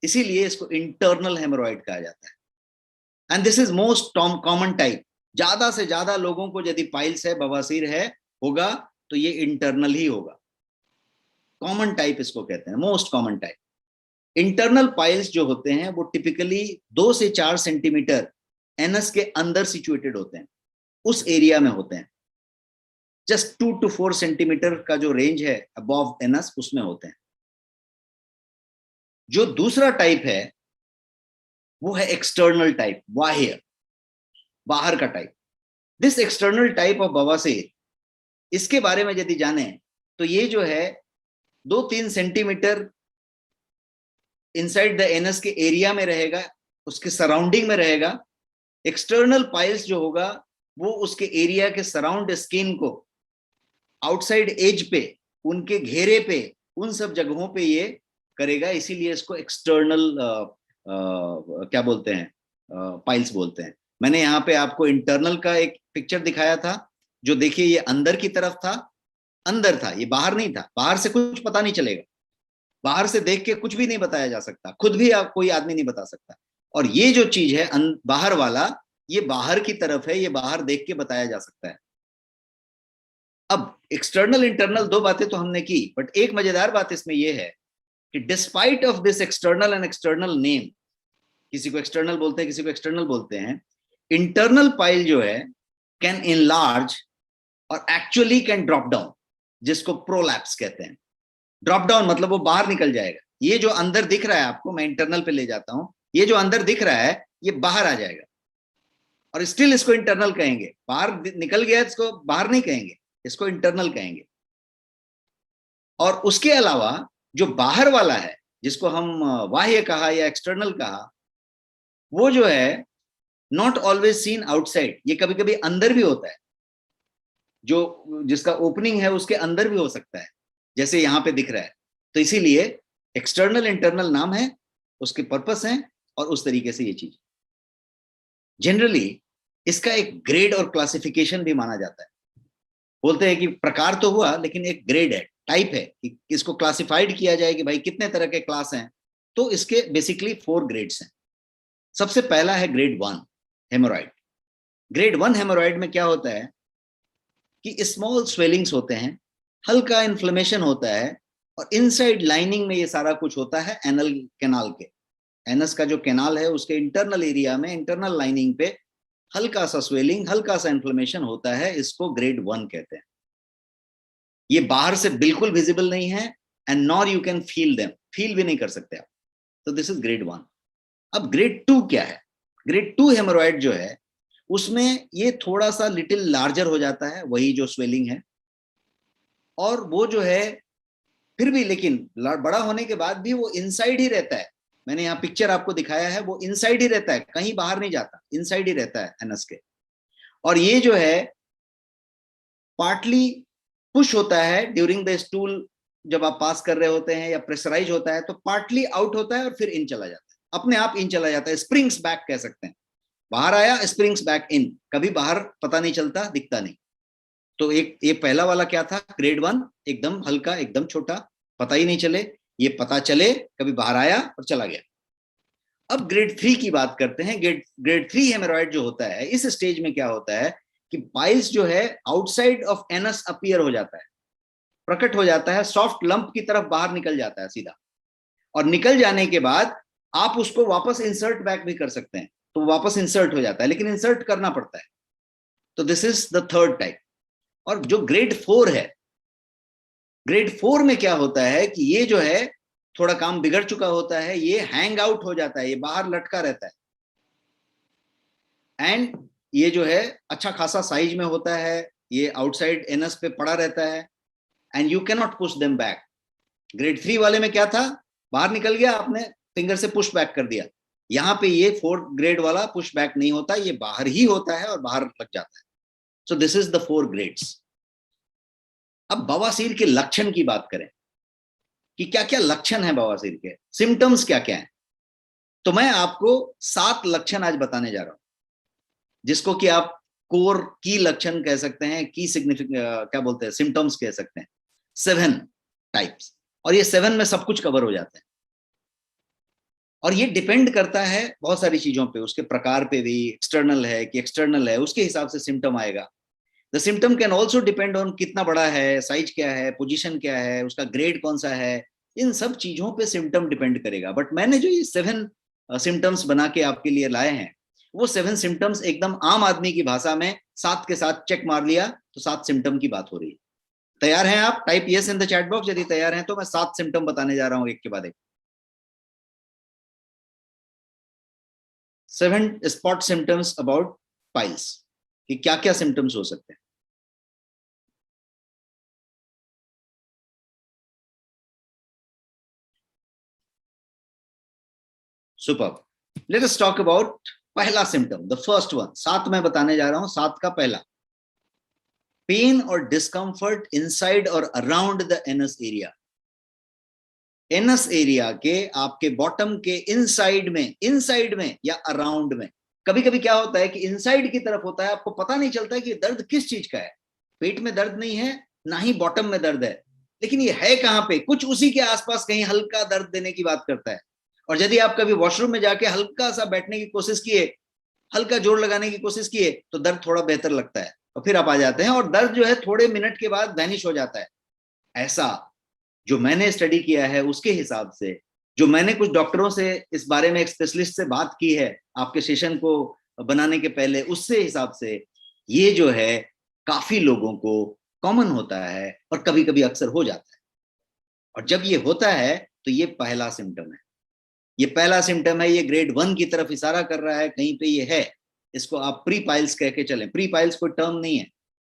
इसीलिए इसको इंटरनल हेमोरॉइड कहा जाता है। And this is most common type. ज्यादा से ज्यादा लोगों को यदि पाइल्स है, बवासीर है, होगा तो ये इंटरनल ही होगा। कॉमन टाइप इसको कहते हैं, most common type. Internal piles जो होते हैं वो टिपिकली 2 से 4 सेंटीमीटर एनस के अंदर सिचुएटेड होते हैं, उस एरिया में होते हैं। जस्ट 2 to 4 सेंटीमीटर का जो रेंज है अबव एनस, उसमें होते हैं। जो दूसरा टाइप है वो है एक्सटर्नल टाइप, बाह्य, बाहर का type. This external type of बवासीर, इसके बारे में यदि जाने तो ये जो है 2-3 सेंटीमीटर इनसाइड द एनस के एरिया में रहेगा, उसके सराउंडिंग में रहेगा। एक्सटर्नल पाइल्स जो होगा वो उसके एरिया के सराउंड स्किन को, आउटसाइड एज पे, उनके घेरे पे, उन सब जगहों पे ये करेगा, इसीलिए इसको एक्सटर्नल क्या बोलते हैं, पाइल्स बोलते हैं। मैंने यहाँ पे आपको इंटरनल का एक पिक्चर दिखाया था, जो देखिए ये अंदर की तरफ था, अंदर था, ये बाहर नहीं था, बाहर से कुछ पता नहीं चलेगा। बाहर से देख के कुछ भी नहीं बताया जा सकता, खुद भी आप कोई आदमी नहीं बता सकता। और ये जो चीज है बाहर वाला, ये बाहर की तरफ है, ये बाहर देख के बताया जा सकता है। अब एक्सटर्नल इंटरनल दो बातें तो हमने की, बट एक मजेदार बात इसमें यह है कि despite of this external and external name, किसी को एक्सटर्नल बोलते हैं, किसी को एक्सटर्नल बोलते हैं, इंटरनल पाइल जो है कैन इनलार्ज और एक्चुअली कैन ड्रॉप डाउन, जिसको प्रोलैप्स कहते हैं। ड्रॉप डाउन मतलब वो बाहर निकल जाएगा। ये जो अंदर दिख रहा है आपको, मैं इंटरनल पे ले जाता हूं, ये जो अंदर दिख रहा है ये बाहर आ जाएगा, और स्टिल इसको इंटरनल कहेंगे। बाहर निकल गया इसको बाहर नहीं कहेंगे, इसको इंटरनल कहेंगे। और उसके अलावा जो बाहर वाला है, जिसको हम बाह्य कहा या एक्सटर्नल कहा, वो जो है नॉट ऑलवेज सीन आउटसाइड, ये कभी कभी अंदर भी होता है, जो जिसका ओपनिंग है उसके अंदर भी हो सकता है, जैसे यहां पे दिख रहा है। तो इसीलिए एक्सटर्नल इंटरनल नाम है, उसके पर्पस हैं, और उस तरीके से ये चीज जनरली इसका एक ग्रेड और क्लासिफिकेशन भी माना जाता है। बोलते हैं कि प्रकार तो हुआ, लेकिन एक ग्रेड है, टाइप है, कि इसको क्लासिफाइड किया जाए कि भाई कितने तरह के क्लास हैं। तो इसके बेसिकली 4 ग्रेड्स हैं। सबसे पहला है ग्रेड 1 हेमोरॉइड। ग्रेड 1 हेमोरॉइड में क्या होता है कि स्मॉल स्वेलिंग्स होते हैं, हल्का इन्फ्लेमेशन होता है, और इनसाइड लाइनिंग में ये सारा कुछ होता है एनल कैनाल के। एनस का जो कैनाल है उसके इंटरनल एरिया में, इंटरनल लाइनिंग पे हल्का सा स्वेलिंग, हल्का सा इन्फ्लेमेशन होता है, इसको ग्रेड 1 कहते हैं। ये बाहर से बिल्कुल विजिबल नहीं है, and nor you can feel them, feel भी नहीं कर सकते आप। तो दिस इज ग्रेड 1। अब ग्रेड 2 क्या है? ग्रेड 2 हेमोरॉइड जो है उसमें ये थोड़ा सा लिटिल लार्जर हो जाता है, वही जो स्वेलिंग है, और वो जो है फिर भी, लेकिन बड़ा होने के बाद भी वो इनसाइड ही रहता है। मैंने यहाँ पिक्चर आपको दिखाया है, वो इनसाइड ही रहता है, कहीं बाहर नहीं जाता, इनसाइड ही रहता है एनस के। और ये जो है पार्टली पुश होता है ड्यूरिंग द स्टूल, जब आप पास कर रहे होते हैं या प्रेशराइज होता है तो पार्टली आउट होता है और फिर इन चला जाता है, अपने आप इन चला जाता है, स्प्रिंग्स बैक कह सकते हैं। बाहर आया, स्प्रिंग्स बैक इन, कभी बाहर पता नहीं चलता, दिखता नहीं। तो एक ये पहला वाला क्या था, ग्रेड 1, एकदम हल्का, एकदम छोटा, पता ही नहीं चले, ये पता चले कभी बाहर आया और चला गया। अब ग्रेड 3 की बात करते हैं। ग्रेड 3 हेमोरॉइड जो होता है, इस स्टेज में क्या होता है कि पाइल्स जो है आउटसाइड ऑफ एनस अपीयर हो जाता है, प्रकट हो जाता है, सॉफ्ट लंप की तरफ बाहर निकल जाता है सीधा। और निकल जाने के बाद आप उसको वापस इंसर्ट बैक भी कर सकते हैं, तो वापस इंसर्ट हो जाता है, लेकिन इंसर्ट करना पड़ता है। तो this is the third type. और जो ग्रेड 4 है, ग्रेड 4 में क्या होता है कि ये जो है थोड़ा काम बिगड़ चुका होता है, ये हैंग आउट हो जाता है, ये बाहर लटका रहता है, एंड ये जो है अच्छा खासा साइज में होता है, ये आउटसाइड एनस पे पड़ा रहता है, and you can not push them back. Grade 3 वाले में क्या था, बाहर निकल गया, आपने फिंगर से पुश बैक कर दिया। यहां पे ये 4th ग्रेड वाला पुश बैक नहीं होता, ये बाहर ही होता है और बाहर लग जाता है। So this is the 4 grades. अब बवासीर के लक्षण की बात करें कि क्या क्या लक्षण है बवासीर के, सिम्टम्स क्या क्या हैं, तो मैं आपको 7 लक्षण आज बताने जा रहा हूं, जिसको कि आप कोर की लक्षण कह सकते हैं, की सिग्निफिकेंट क्या बोलते हैं, सिम्टम्स कह सकते हैं। 7 टाइप्स, और ये 7 में सब कुछ कवर हो जाता है। और ये डिपेंड करता है बहुत सारी चीजों पे, उसके प्रकार पे भी, एक्सटर्नल है कि एक्सटर्नल है, उसके हिसाब से सिम्टम आएगा। The symptom can also depend on कितना बड़ा है, साइज क्या है, पोजीशन क्या है, उसका ग्रेड कौन सा है, इन सब चीजों पे सिम्टम डिपेंड करेगा। बट मैंने जो ये 7 सिम्टम्स बना के आपके लिए लाए हैं, वो 7 सिम्टम्स एकदम आम आदमी की भाषा में 7 के साथ चेक मार लिया तो 7 सिम्टम की बात हो रही है। तैयार हैं आप? Type yes in the chat box यदि तैयार हैं तो मैं 7 सिम्टम बताने जा रहा हूं एक के बाद एक। 7 स्पॉट सिम्टम्स अबाउट पाइल्स, कि क्या क्या सिम्टम्स हो सकते हैं। Super, let us talk about पहला सिम्टम, द फर्स्ट वन। 7 मैं बताने जा रहा हूं, 7 का पहला, पेन और डिस्कंफर्ट इनसाइड और around the anus area. Anus area के आपके बॉटम के इनसाइड में या अराउंड में। कभी कभी क्या होता है कि इनसाइड की तरफ होता है, आपको पता नहीं चलता कि दर्द किस चीज का है, पेट में दर्द नहीं है, ना ही बॉटम में दर्द है, लेकिन ये है कहाँ पे, कुछ उसी के आसपास कहीं हल्का दर्द देने की बात करता है। और यदि आप कभी वॉशरूम में जाके हल्का सा बैठने की कोशिश किए, हल्का जोर लगाने की कोशिश किए, तो दर्द थोड़ा बेहतर लगता है और फिर आप आ जाते हैं और दर्द जो है थोड़े मिनट के बाद वैनिश हो जाता है। ऐसा जो मैंने स्टडी किया है उसके हिसाब से, जो मैंने कुछ डॉक्टरों से इस बारे में, एक स्पेशलिस्ट से बात की है आपके सेशन को बनाने के पहले, उससे हिसाब से ये जो है काफी लोगों को कॉमन होता है और कभी कभी अक्सर हो जाता है। और जब ये होता है तो ये पहला सिम्टम है, ये पहला सिम्टम है, ये ग्रेड 1 की तरफ इशारा कर रहा है, कहीं पे ये है। इसको आप प्री पाइल्स कह के चलें। प्री पाइल्स कोई टर्म नहीं है,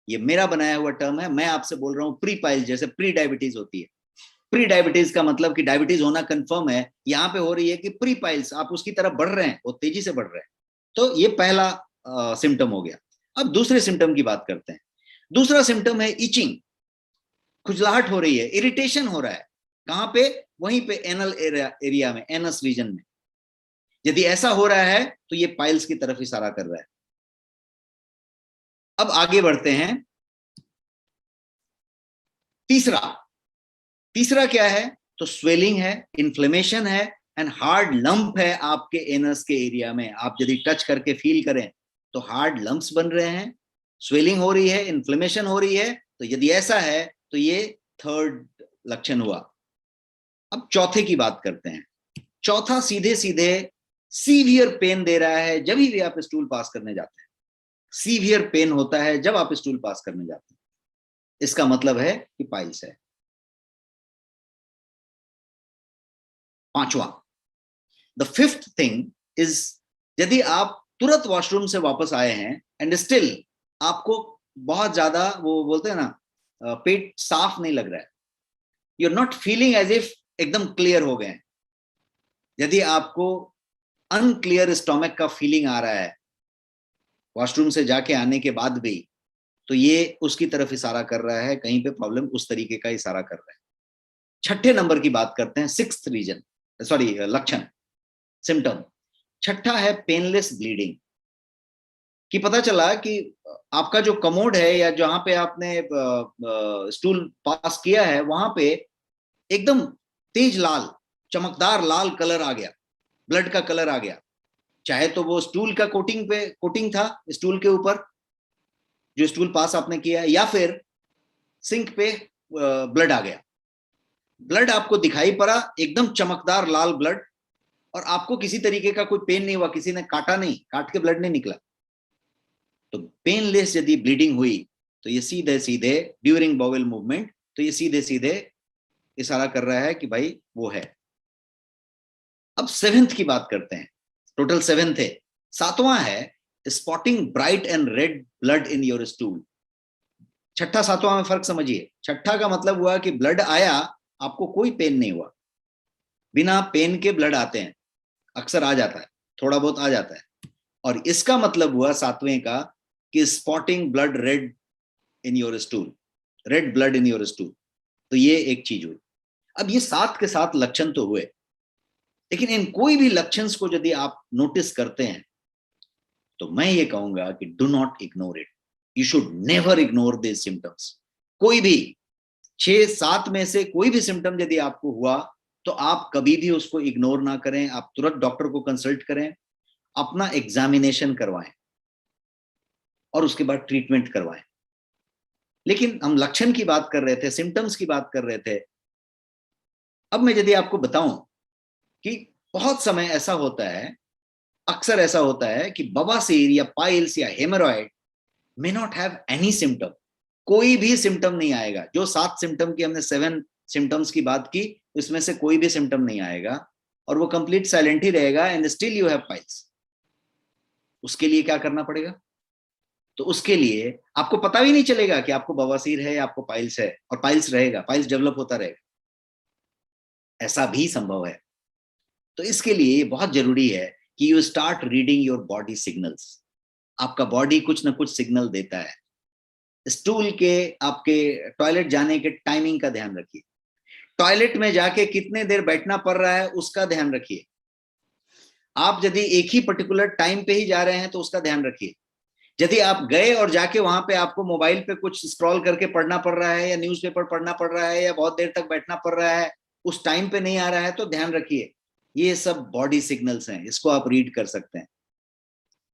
ये मेरा बनाया हुआ टर्म है। मैं आपसे बोल रहा हूँ प्री पाइल्स, जैसे प्री डायबिटीज होती है। प्री डायबिटीज का मतलब कि डायबिटीज होना कंफर्म है, यहाँ पे हो रही है कि प्री पाइल्स, आप उसकी तरफ बढ़ रहे हैं, वो तेजी से बढ़ रहे हैं। तो ये पहला सिम्टम हो गया। अब दूसरे सिम्टम की बात करते हैं। दूसरा सिम्टम है इचिंग, खुजलाहट हो रही है, इरिटेशन हो रहा है। कहां पे? वहीं पे एनल एरिया में, एनस रीजन में। यदि ऐसा हो रहा है तो ये पाइल्स की तरफ इशारा कर रहा है। अब आगे बढ़ते हैं। तीसरा, तीसरा क्या है? तो स्वेलिंग है, इन्फ्लेमेशन है एंड हार्ड लंप है आपके एनस के एरिया में। आप यदि टच करके फील करें तो हार्ड लंप्स बन रहे हैं, स्वेलिंग हो रही है, इन्फ्लेमेशन हो रही है। तो यदि ऐसा है तो ये थर्ड लक्षण हुआ। अब चौथे की बात करते हैं। चौथा सीधे सीधे सीवियर पेन दे रहा है जब भी आप स्टूल पास करने जाते हैं। सीवियर पेन होता है जब आप स्टूल पास करने जाते हैं, इसका मतलब है कि पाइल्स है। पांचवा, द फिफ्थ थिंग इज, यदि आप तुरंत वॉशरूम से वापस आए हैं एंड स्टिल आपको बहुत ज्यादा, वो बोलते हैं ना, पेट साफ नहीं लग रहा है, you are not feeling as if एकदम क्लियर हो गए। यदि आपको अनक्लियर स्टोमक का फीलिंग आ रहा है वॉशरूम से जाके आने के बाद भी, तो ये उसकी तरफ इशारा कर रहा है, कहीं पे प्रॉब्लम उस तरीके का इशारा कर रहा है। छठे नंबर की बात करते हैं, सिक्स्थ रीजन, सॉरी लक्षण, सिम्टम। छठा है पेनलेस ब्लीडिंग। कि पता चला कि आपका जो कमोड है या जहां पे आपने स्टूल पास किया है, वहां पे एकदम तेज लाल, चमकदार लाल कलर आ गया, ब्लड का कलर आ गया। चाहे तो वो स्टूल का कोटिंग था स्टूल के ऊपर, जो स्टूल पास आपने किया, या फिर सिंक पे ब्लड आ गया। ब्लड आपको दिखाई पड़ा, एकदम चमकदार लाल ब्लड, और आपको किसी तरीके का कोई पेन नहीं हुआ, किसी ने काटा नहीं, काट के ब्लड नहीं निकला। तो पेनलेस यदि ब्लीडिंग हुई तो ये सीधे सीधे ड्यूरिंग बाउल मूवमेंट, तो ये सीधे सीधे इशारा कर रहा है कि भाई वो है। अब सेवेंथ की बात करते हैं। टोटल 7 थे, सातवां है spotting bright and red blood in your stool. छठा सातवां में फर्क समझिए। छठा का मतलब हुआ कि ब्लड आया, आपको कोई पेन नहीं हुआ, बिना पेन के ब्लड आते हैं, अक्सर आ जाता है, थोड़ा बहुत आ जाता है। और इसका मतलब हुआ सातवें का कि spotting blood red in your stool, red blood in your stool. तो ये एक चीज हुई। अब ये 7 के 7 लक्षण तो हुए, लेकिन इन कोई भी लक्षण को यदि आप नोटिस करते हैं तो मैं ये कहूंगा कि do not ignore it, you should never ignore this symptoms. कोई भी 6-7 में से कोई भी सिम्टम यदि आपको हुआ तो आप कभी भी उसको इग्नोर ना करें, आप तुरंत डॉक्टर को कंसल्ट करें, अपना एग्जामिनेशन करवाएं और उसके बाद ट्रीटमेंट करवाएं। लेकिन हम लक्षण की बात कर रहे थे, सिम्टम्स की बात कर रहे थे। अब मैं यदि आपको बताऊं कि बहुत समय ऐसा होता है, अक्सर ऐसा होता है कि बवासीर या पाइल्स या haemorrhoid may not have any symptom, कोई भी सिम्टम नहीं आएगा। जो 7 सिम्टम की हमने 7 सिम्टम्स की बात की, उसमें से कोई भी सिम्टम नहीं आएगा और वो कंप्लीट साइलेंट ही रहेगा and still you have piles. उसके लिए क्या करना पड़ेगा? तो उसके लिए आपको पता भी नहीं चलेगा कि आपको बवासीर है, आपको पाइल्स है, और पाइल्स रहेगा, पाइल्स डेवलप होता रहेगा, ऐसा भी संभव है। तो इसके लिए बहुत जरूरी है कि you start reading your body signals. आपका बॉडी कुछ ना कुछ सिग्नल देता है। स्टूल के, आपके टॉयलेट जाने के टाइमिंग का ध्यान रखिए, टॉयलेट में जाके कितने देर बैठना पड़ रहा है उसका ध्यान रखिए। आप यदि एक ही पर्टिकुलर टाइम पे ही जा रहे हैं तो उसका ध्यान रखिए। यदि आप गए और जाके वहां पे आपको मोबाइल पे कुछ स्क्रॉल करके पढ़ना पड़ रहा है या न्यूज़पेपर पढ़ना पड़ रहा है या बहुत देर तक बैठना पड़ रहा है, उस टाइम पे नहीं आ रहा है, तो ध्यान रखिए ये सब बॉडी सिग्नल्स हैं, इसको आप रीड कर सकते हैं।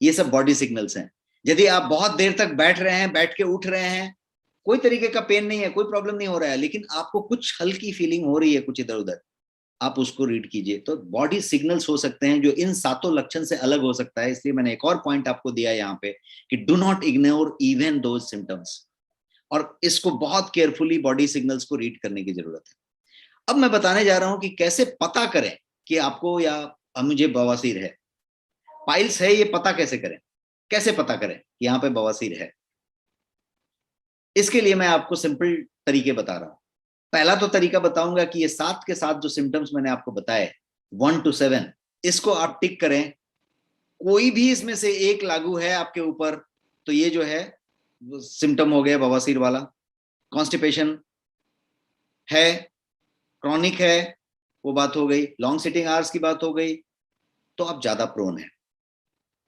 ये सब बॉडी सिग्नल्स हैं। यदि आप बहुत देर तक बैठ रहे हैं, बैठ के उठ रहे हैं, कोई तरीके का पेन नहीं है, कोई प्रॉब्लम नहीं हो रहा है, लेकिन आपको कुछ हल्की फीलिंग हो रही है कुछ इधर उधर, आप उसको रीड कीजिए। तो बॉडी सिग्नल्स हो सकते हैं जो इन सातों लक्षण से अलग हो सकता है। इसलिए मैंने एक और पॉइंट आपको दिया यहाँ पे कि do not ignore even those symptoms, और इसको बहुत केयरफुली बॉडी सिग्नल्स को रीड करने की जरूरत है। अब मैं बताने जा रहा हूं कि कैसे पता करें कि आपको या मुझे बवासीर है, पाइल्स है, ये पता कैसे करें, कैसे पता करें कि यहाँ पे बवासीर है। इसके लिए मैं आपको सिंपल तरीके बता रहा हूं। पहला तो तरीका बताऊंगा कि ये 7 के 7 जो सिम्टम्स मैंने आपको बताए 1 to 7, इसको आप टिक करें। कोई भी इसमें से एक लागू है आपके ऊपर तो ये जो है सिम्टम हो गया बवासीर वाला। कॉन्स्टिपेशन है, क्रॉनिक है, वो बात हो गई। लॉन्ग सिटिंग आवर्स की बात हो गई, तो आप ज्यादा प्रोन है।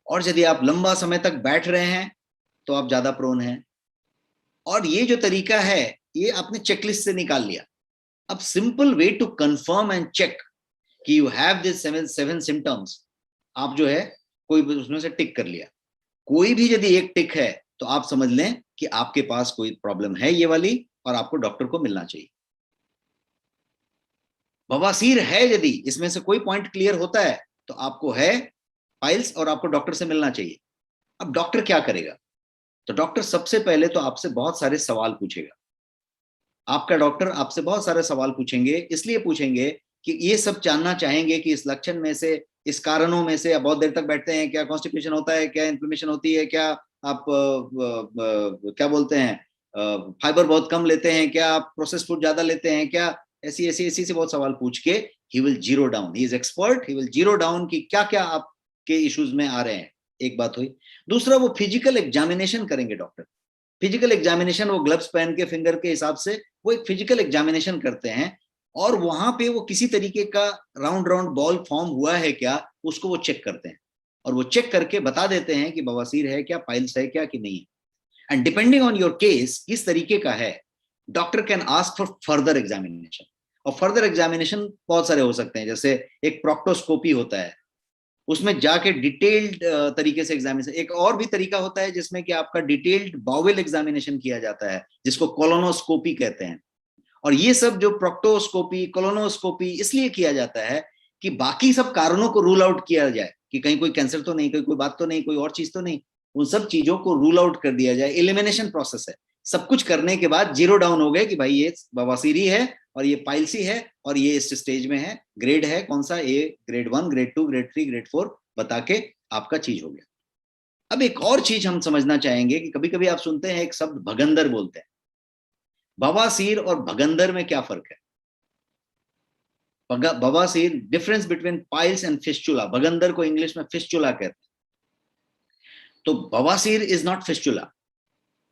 और यदि आप लंबा समय तक बैठ रहे हैं तो आप ज्यादा प्रोन हैं। और ये जो तरीका है ये आपने चेकलिस्ट से निकाल लिया। अब simple way to confirm and check कि you have this seven symptoms, आप जो है कोई भी उसमें से टिक कर लिया। कोई भी यदि एक टिक है तो आप समझ लें कि आपके पास कोई प्रॉब्लम है ये वाली, और आपको डॉक्टर को मिलना चाहिए। बवासीर है यदि इसमें से कोई पॉइंट क्लियर होता है तो आपको है पाइल्स और आपको डॉक्टर से मिलना चाहिए। अब डॉक्टर क्या करेगा? तो डॉक्टर सबसे पहले तो आपसे बहुत सारे सवाल पूछेगा। आपका डॉक्टर आपसे बहुत सारे सवाल पूछेंगे, इसलिए पूछेंगे कि ये सब जानना चाहेंगे कि इस लक्षण में से, इस कारणों में से, आप बहुत देर तक बैठते हैं क्या, कॉन्स्टिपेशन होता है क्या, इन्फ्लेमेशन होती है क्या, आप क्या बोलते हैं फाइबर बहुत कम लेते हैं क्या, आप प्रोसेस फूड ज्यादा लेते हैं क्या, ऐसी ऐसी ऐसी से बहुत सवाल पूछ के he will zero down, he is expert, he will zero down कि क्या क्या आपके इश्यूज में आ रहे हैं। एक बात हुई। दूसरा, वो फिजिकल एग्जामिनेशन करेंगे डॉक्टर। फिजिकल एग्जामिनेशन वो ग्लव्स पहन के फिंगर के हिसाब से वो एक फिजिकल एग्जामिनेशन करते हैं, और वहां पे वो किसी तरीके का राउंड राउंड बॉल फॉर्म हुआ है क्या उसको वो चेक करते हैं, और वो चेक करके बता देते हैं कि बवासीर है क्या, पाइल्स है क्या कि नहीं है। And depending on your case किस तरीके का है, doctor can ask for further examination. और फर्दर एग्जामिनेशन बहुत सारे हो सकते हैं, जैसे एक प्रोक्टोस्कोपी होता है, उसमें जाके डिटेल्ड तरीके से एग्जामिनेशन। एक और भी तरीका होता है जिसमें कि आपका डिटेल्ड बाउल एग्जामिनेशन किया जाता है, जिसको कोलोनोस्कोपी कहते हैं। और ये सब जो प्रोक्टोस्कोपी, कोलोनोस्कोपी इसलिए किया जाता है कि बाकी सब कारणों को रूल आउट किया जाए कि कहीं कोई कैंसर तो नहीं, कहीं कोई बात तो नहीं, कोई और चीज तो नहीं, उन सब चीजों को रूल आउट कर दिया जाए। एलिमिनेशन प्रोसेस है। सब कुछ करने के बाद जीरो डाउन हो गए कि भाई ये बवासीरी है और ये पाइल्सी है और ये इस स्टेज में है, ग्रेड है कौन सा, A grade 1, grade 2, grade 3, grade 4 बता के आपका चीज हो गया। अब एक और चीज हम समझना चाहेंगे कि कभी कभी आप सुनते हैं एक शब्द भगंदर बोलते हैं। बवासीर और भगंदर में क्या फर्क है? बवासीर, difference between piles and fistula, भगंदर को इंग्लिश में फिस्चुला कहते हैं। तो बवासीर is not fistula,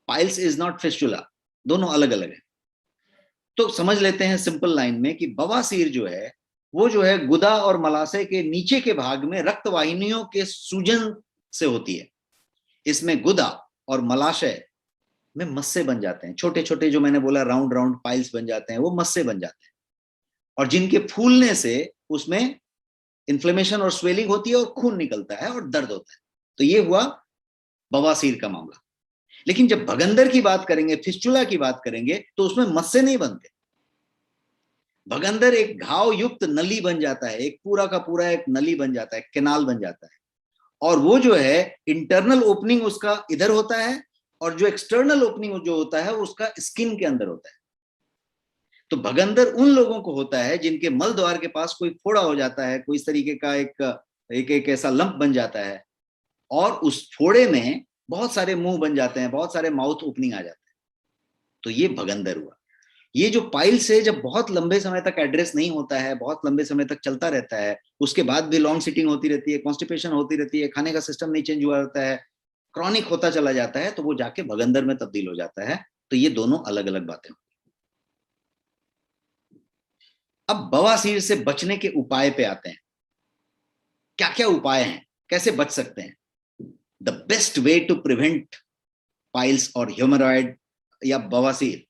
piles is not fistula, दोनों अलग अलग है। तो समझ लेते हैं सिंपल लाइन में कि बवासीर जो है वो जो है गुदा और मलाशय के नीचे के भाग में रक्त वाहिनियों के सूजन से होती है। इसमें गुदा और मलाशय में मस्से बन जाते हैं, छोटे छोटे, जो मैंने बोला राउंड राउंड पाइल्स बन जाते हैं, वो मस्से बन जाते हैं, और जिनके फूलने से उसमें इन्फ्लेमेशन और स्वेलिंग होती है और खून निकलता है और दर्द होता है। तो ये हुआ बवासीर का मामला। लेकिन जब भगंदर की बात करेंगे, फिस्चुला की बात करेंगे, तो उसमें मस्से नहीं बनते। भगंदर एक घाव युक्त नली बन जाता है, एक पूरा का पूरा एक नली बन जाता है, केनाल बन जाता है, और वो जो है इंटरनल ओपनिंग उसका इधर होता है, और जो एक्सटर्नल ओपनिंग जो होता है उसका स्किन के अंदर होता है। तो भगंदर उन लोगों को होता है जिनके मल द्वार के पास कोई फोड़ा हो जाता है, कोई इस तरीके का एक ऐसा लंप बन जाता है, और उस फोड़े में बहुत सारे मुंह बन जाते हैं, बहुत सारे माउथ ओपनिंग आ जाते हैं। तो ये भगंदर हुआ। ये जो पाइल्स है जब बहुत लंबे समय तक एड्रेस नहीं होता है, बहुत लंबे समय तक चलता रहता है, उसके बाद भी लॉन्ग सिटिंग होती रहती है, कॉन्स्टिपेशन होती रहती है, खाने का सिस्टम नहीं चेंज हुआ रहता है, क्रॉनिक होता चला जाता है, तो वो जाके भगंदर में तब्दील हो जाता है। तो ये दोनों अलग अलग बातें। अब बवासीर से बचने के उपाय पे आते हैं। क्या क्या उपाय हैं, कैसे बच सकते हैं? The best way to prevent piles और ह्यूमरॉइड या बवासीर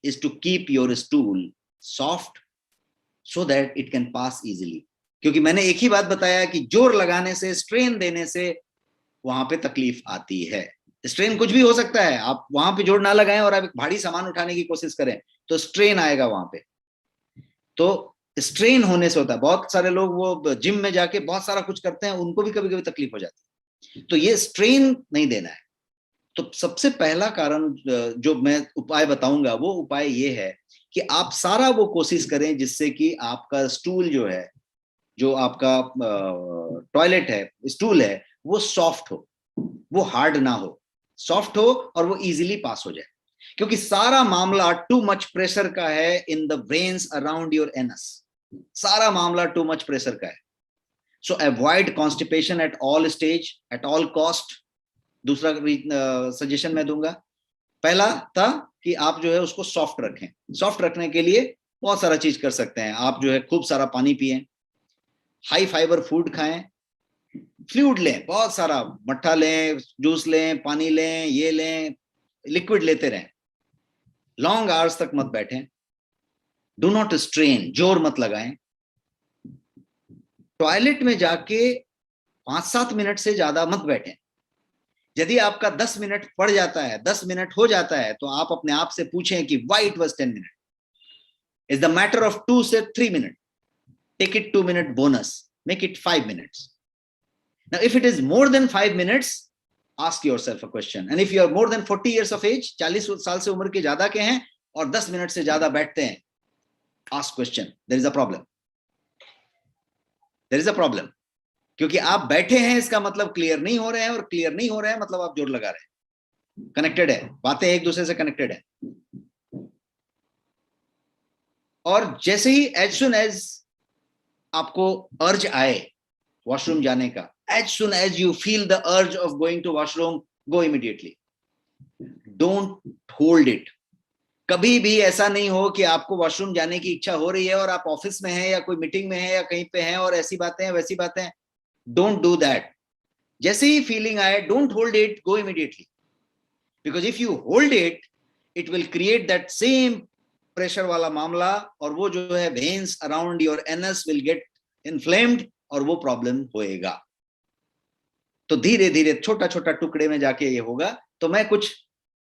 is to keep your stool soft so that it can pass easily. क्योंकि मैंने एक ही बात बताया कि जोर लगाने से, स्ट्रेन देने से वहां पे तकलीफ आती है। स्ट्रेन कुछ भी हो सकता है, आप वहां पे जोर ना लगाएं और आप एक भारी सामान उठाने की कोशिश करें तो स्ट्रेन आएगा वहां पे। तो स्ट्रेन होने से होता है, बहुत सारे लोग वो जिम में जाके बहुत सारा कुछ करते हैं, उनको भी कभी कभी तकलीफ हो जाती है। तो ये स्ट्रेन नहीं देना है। तो सबसे पहला कारण जो मैं उपाय बताऊंगा वो उपाय ये है कि आप सारा वो कोशिश करें जिससे कि आपका स्टूल जो है, जो आपका टॉयलेट है, स्टूल है, वो सॉफ्ट हो, वो हार्ड ना हो, सॉफ्ट हो और वो इजीली पास हो जाए। क्योंकि सारा मामला टू मच प्रेशर का है in the veins around your anus. सारा मामला टू मच प्रेशर का है। सो avoid constipation at all stage, at all cost. दूसरा सजेशन मैं दूंगा, पहला था कि आप जो है उसको सॉफ्ट रखें। सॉफ्ट रखने के लिए बहुत सारा चीज कर सकते हैं। आप जो है खूब सारा पानी पिएं, हाई फाइबर फूड खाएं, फ्लूइड लें, बहुत सारा मट्ठा लें, जूस लें, पानी लें, ये लें, लिक्विड लेते रहें, लॉन्ग आवर्स तक मत बैठें, डू नॉट स्ट्रेन, जोर मत लगाएं, टॉयलेट में जाके 5-7 मिनट से ज्यादा मत बैठें। यदि आपका 10 मिनट पड़ जाता है, 10 मिनट हो जाता है, तो आप अपने आप से पूछें कि why it was 10 minute. Is the matter of 2 से 3 minute, take it 2 minute bonus, make it 5 minutes. Now if it is more than 5 minutes, ask yourself a question. And if you are more than 40 years of age, 40 साल से उम्र के ज्यादा के हैं और 10 मिनट से ज्यादा बैठते हैं, ask question, there is a problem, there is a problem. क्योंकि आप बैठे हैं इसका मतलब क्लियर नहीं हो रहे हैं, और क्लियर नहीं हो रहे हैं मतलब आप जोर लगा रहे हैं। कनेक्टेड है, बातें एक दूसरे से कनेक्टेड है। और जैसे ही एज सुन एज आपको अर्ज आए वॉशरूम जाने का, as soon as you feel the urge of going to washroom, go immediately, don't hold it. कभी भी ऐसा नहीं हो कि आपको वॉशरूम जाने की इच्छा हो रही है और आप ऑफिस में हैं या कोई मीटिंग में है या कहीं पे हैं और ऐसी बातें हैं वैसी बातें, don't do that. जैसे ही फीलिंग आए, don't hold it, go immediately. Because if you hold it, it will create that same pressure वाला मामला, और वो जो है veins around your anus will get inflamed और वो प्रॉब्लम होएगा। तो धीरे धीरे छोटा छोटा टुकड़े में जाके ये होगा। तो मैं कुछ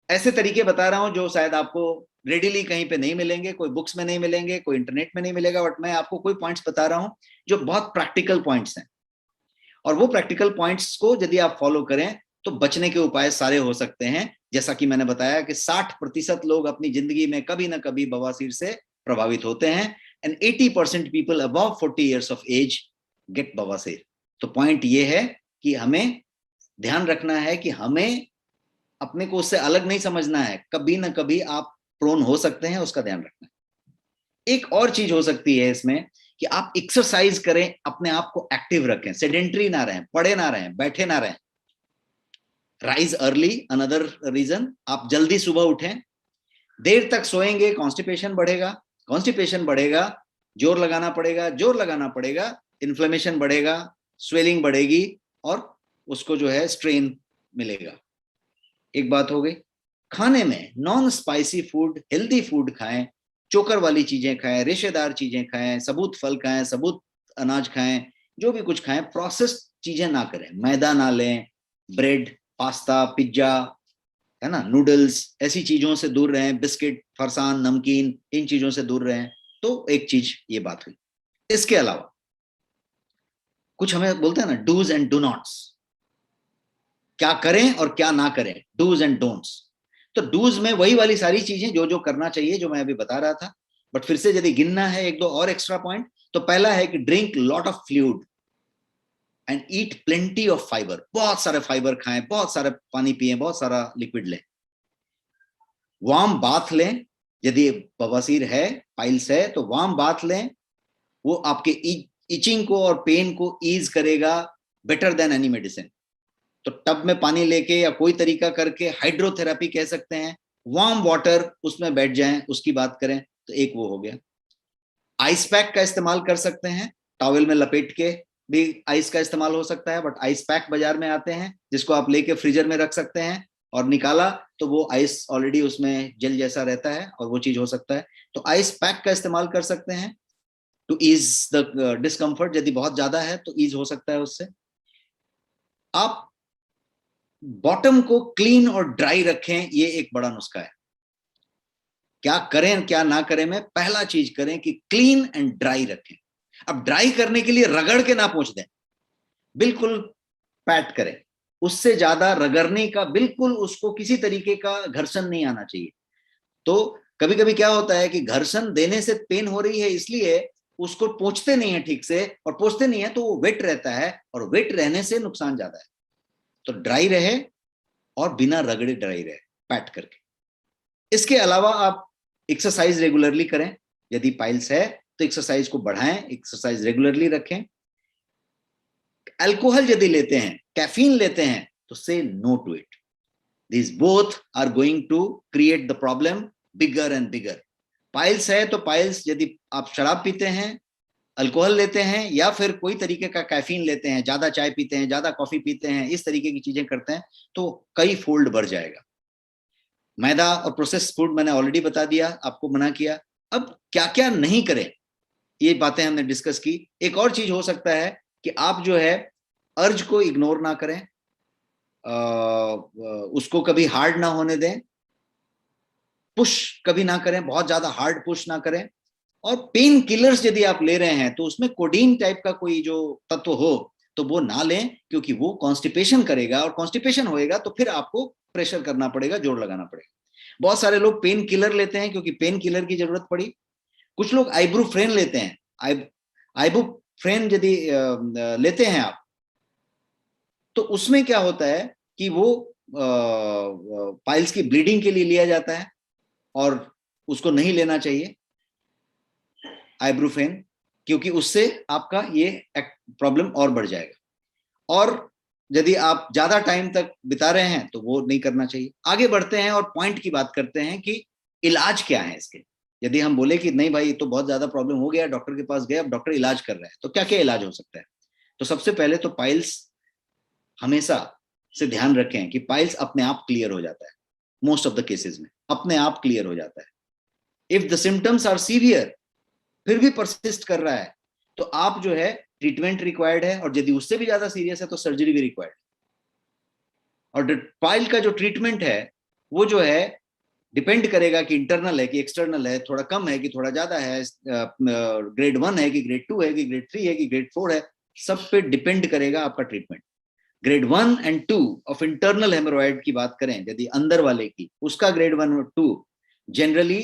ऐसे तरीके बता रहा हूं जो शायद आपको रेडिली कहीं पे नहीं मिलेंगे, कोई बुक्स में नहीं मिलेंगे, कोई इंटरनेट में नहीं मिलेगा, बट मैं आपको कोई पॉइंट्स बता रहा हूं जो बहुत प्रैक्टिकल पॉइंट्स हैं। और वो प्रैक्टिकल पॉइंट्स को यदि आप फॉलो करें तो बचने के उपाय सारे हो सकते हैं। जैसा कि मैंने बताया कि 60% लोग अपनी जिंदगी में कभी ना कभी बवासीर से प्रभावित होते हैं, and 80% people above 40 years of age get बवासीर। तो पॉइंट ये है कि हमें ध्यान रखना है कि हमें अपने को उससे अलग नहीं समझना है। कभी ना कभी आप प्रोन हो सकते हैं, उसका ध्यान रखना है। एक और चीज हो सकती है इसमें कि आप एक्सरसाइज करें, अपने आप को एक्टिव रखें, सेडेंटरी ना रहें, पड़े ना रहें, बैठे ना रहें। राइज अर्ली, अनदर रीजन, आप जल्दी सुबह उठें। देर तक सोएंगे, कॉन्स्टिपेशन बढ़ेगा, कॉन्स्टिपेशन बढ़ेगा, जोर लगाना पड़ेगा, जोर लगाना पड़ेगा, इन्फ्लेमेशन बढ़ेगा, स्वेलिंग बढ़ेगी और उसको जो है स्ट्रेन मिलेगा। एक बात हो गई। खाने में non spicy food, healthy food खाएं, चोकर वाली चीजें खाएं, रेशेदार चीजें खाएं, सबूत फल खाएं, सबूत अनाज खाएं, जो भी कुछ खाएं, प्रोसेस्ड चीजें ना करें, मैदा ना लें, ब्रेड, पास्ता, पिज्जा, है ना, नूडल्स, ऐसी चीजों से दूर रहें, बिस्किट, फरसान, नमकीन, इन चीजों से दूर रहें। तो एक चीज ये बात हुई। इसके अलावा कुछ हमें बोलते हैं ना डूज एंड डू नॉट्स, क्या करें और क्या ना करें, डूज एंड डोंट्स। तो डूज में वही वाली सारी चीजें जो जो करना चाहिए जो मैं अभी बता रहा था, बट फिर से यदि गिनना है एक दो और एक्स्ट्रा पॉइंट, तो पहला है कि drink lot of fluid and eat plenty of fibre. बहुत सारे फाइबर खाएं, बहुत सारे पानी पिएं, बहुत सारा लिक्विड लें। वार्म बाथ लें, यदि बवासीर है, पाइल्स है, तो वार्म बाथ लें, वो आपके इचिंग को और पेन को ईज करेगा बेटर देन एनी मेडिसिन। तो टब में पानी लेके या कोई तरीका करके, हाइड्रोथेरेपी कह सकते हैं, वार्म वाटर, उसमें बैठ जाएं, उसकी बात करें, तो एक वो हो गया। आइस पैक का इस्तेमाल कर सकते हैं, टॉवेल में लपेट के भी आइस का इस्तेमाल हो सकता है, बट आइस पैक बाजार में आते हैं जिसको आप लेके फ्रीजर में रख सकते हैं, और निकाला तो वो आइस ऑलरेडी उसमें जेल जैसा रहता है और वो चीज हो सकता है। तो आइस पैक का इस्तेमाल कर सकते हैं टू ईज द डिस्कम्फर्ट, यदि बहुत ज्यादा है तो ईज हो सकता है उससे। आप बॉटम को क्लीन और ड्राई रखें, ये एक बड़ा नुस्खा है। क्या करें क्या ना करें, में पहला चीज करें कि क्लीन एंड ड्राई रखें। अब ड्राई करने के लिए रगड़ के ना पोंछ दें, बिल्कुल पैट करें, उससे ज्यादा रगड़ने का, बिल्कुल उसको किसी तरीके का घर्षण नहीं आना चाहिए। तो कभी कभी क्या होता है कि घर्षण देने से पेन हो रही है, इसलिए उसको पोंछते नहीं है ठीक से, और पोंछते नहीं है तो वो वेट रहता है, और वेट रहने से नुकसान ज्यादा है। तो ड्राई रहे और बिना रगड़े ड्राई रहे, पैट करके। इसके अलावा आप एक्सरसाइज रेगुलरली करें, यदि पाइल्स है तो एक्सरसाइज को बढ़ाएं, एक्सरसाइज रेगुलरली रखें। अल्कोहल यदि लेते हैं, कैफीन लेते हैं, तो say no to it. These both are going to create the problem bigger and bigger. Piles है तो पाइल्स, यदि आप शराब पीते हैं, अल्कोहल लेते हैं, या फिर कोई तरीके का कैफीन लेते हैं, ज्यादा चाय पीते हैं, ज्यादा कॉफी पीते हैं, इस तरीके की चीजें करते हैं, तो कई फोल्ड बढ़ जाएगा। मैदा और प्रोसेस फूड मैंने ऑलरेडी बता दिया, आपको मना किया। अब क्या क्या नहीं करें, ये बातें हमने डिस्कस की। एक और चीज हो सकता है कि आप जो है अर्ज को इग्नोर ना करें, उसको कभी हार्ड ना होने दें, पुश कभी ना करें, बहुत ज्यादा हार्ड पुश ना करें। और पेन किलर्स यदि आप ले रहे हैं तो उसमें कोडीन टाइप का कोई जो तत्व हो तो वो ना लें, क्योंकि वो कॉन्स्टिपेशन करेगा, और कॉन्स्टिपेशन होएगा तो फिर आपको प्रेशर करना पड़ेगा, जोर लगाना पड़ेगा। बहुत सारे लोग पेन किलर लेते हैं क्योंकि पेन किलर की जरूरत पड़ी। कुछ लोग आइब्रोफ्रेन लेते हैं। आइब्रोफ्रेन यदि लेते हैं आप, तो उसमें क्या होता है कि वो पाइल्स की ब्लीडिंग के लिए लिया जाता है, और उसको नहीं लेना चाहिए आइब्रोफेन, क्योंकि उससे आपका ये प्रॉब्लम और बढ़ जाएगा। और यदि आप ज्यादा टाइम तक बिता रहे हैं तो वो नहीं करना चाहिए। आगे बढ़ते हैं और पॉइंट की बात करते हैं कि इलाज क्या है इसके। यदि हम बोले कि नहीं भाई, तो बहुत ज्यादा प्रॉब्लम हो गया, डॉक्टर के पास गए, अब डॉक्टर इलाज कर रहा है, तो क्या क्या इलाज हो सकता है। तो सबसे पहले तो पाइल्स, हमेशा से ध्यान रखें कि पाइल्स अपने आप क्लियर हो जाता है, मोस्ट ऑफ द केसेस में अपने आप क्लियर हो जाता है। If the symptoms are severe, फिर भी परसिस्ट कर रहा है, तो आप जो है ट्रीटमेंट रिक्वायर्ड है, और यदि उससे भी ज्यादा सीरियस है तो सर्जरी भी रिक्वायर्ड है। और पाइल का जो ट्रीटमेंट है वो जो है डिपेंड करेगा कि इंटरनल है कि एक्सटर्नल है, थोड़ा कम है कि थोड़ा ज्यादा है, ग्रेड 1 है कि ग्रेड 2 है कि ग्रेड 3 है कि ग्रेड 4 है, सब पे डिपेंड करेगा आपका treatment. Grade 1 and 2 of internal hemorrhoid की बात करें, यदि अंदर वाले की, उसका ग्रेड 1 और 2 जनरली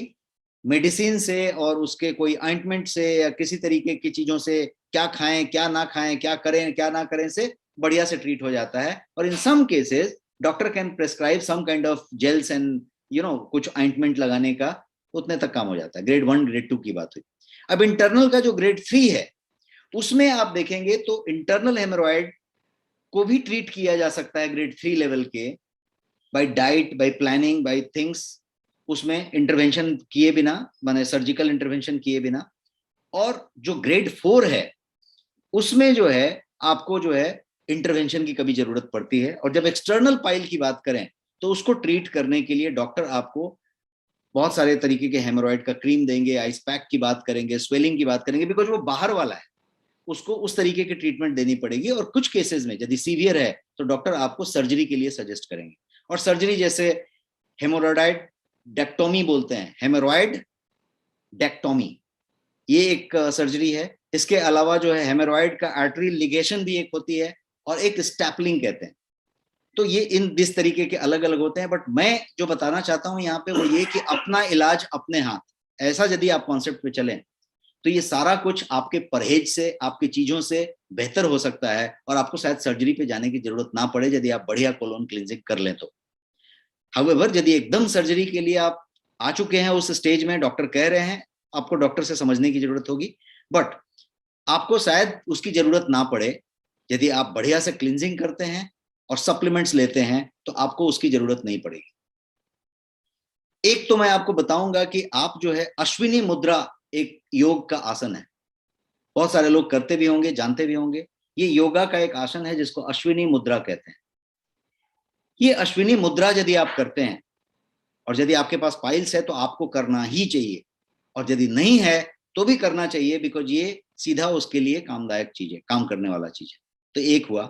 मेडिसिन से और उसके कोई ऑइंटमेंट से या किसी तरीके की चीजों से, क्या खाएं क्या ना खाएं, क्या करें क्या ना करें से बढ़िया से ट्रीट हो जाता है। और in some cases doctor can prescribe some kind of gels and कुछ ऑइंटमेंट लगाने का, उतने तक काम हो जाता है। ग्रेड 1 ग्रेड 2 की बात हुई। अब इंटरनल का जो ग्रेड 3 है, उसमें आप देखेंगे तो इंटरनल हेमोरॉइड को भी ट्रीट किया जा सकता है ग्रेड 3 लेवल के, by diet, by planning, by things, उसमें इंटरवेंशन किए बिना, माने सर्जिकल इंटरवेंशन किए बिना। और जो ग्रेड 4 है, उसमें जो है आपको जो है इंटरवेंशन की कभी जरूरत पड़ती है। और जब एक्सटर्नल पाइल की बात करें तो उसको ट्रीट करने के लिए डॉक्टर आपको बहुत सारे तरीके के हेमोरॉइड का क्रीम देंगे, आइस पैक की बात करेंगे, स्वेलिंग की बात करेंगे, बिकॉज वो बाहर वाला है, उसको उस तरीके की ट्रीटमेंट देनी पड़ेगी। और कुछ केसेस में यदि सीवियर है तो डॉक्टर आपको सर्जरी के लिए सजेस्ट करेंगे। और सर्जरी जैसे हेमोरॉइड डेक्टोमी बोलते हैं, हेमोरॉइड डेक्टोमी, ये एक सर्जरी है। इसके अलावा जो है हेमोरॉइड का आर्टरी लिगेशन भी एक होती है, और एक स्टैपलिंग कहते हैं। तो ये इन इस तरीके के अलग अलग होते हैं। बट मैं जो बताना चाहता हूं यहाँ पे वो ये कि अपना इलाज अपने हाथ, ऐसा यदि आप कॉन्सेप्ट पे चलें तो ये सारा कुछ आपके परहेज से, आपकी चीजों से बेहतर हो सकता है, और आपको शायद सर्जरी पे जाने की जरूरत ना पड़े यदि आप बढ़िया कोलोन क्लींजिंग कर लें तो। हाउएवर, यदि एकदम सर्जरी के लिए आप आ चुके हैं उस स्टेज में, डॉक्टर कह रहे हैं, आपको डॉक्टर से समझने की जरूरत होगी। बट आपको शायद उसकी जरूरत ना पड़े, यदि आप बढ़िया से क्लींजिंग करते हैं और सप्लीमेंट्स लेते हैं तो आपको उसकी जरूरत नहीं पड़ेगी। एक तो मैं आपको बताऊंगा कि आप जो है अश्विनी मुद्रा एक योग का आसन है, बहुत सारे लोग करते भी होंगे, जानते भी होंगे। ये योगा का एक आसन है जिसको अश्विनी मुद्रा कहते हैं। ये अश्विनी मुद्रा यदि आप करते हैं और यदि आपके पास पाइल्स है तो आपको करना ही चाहिए, और यदि नहीं है तो भी करना चाहिए, बिकॉज ये सीधा उसके लिए कामदायक चीज है, काम करने वाला चीज है। तो एक हुआ।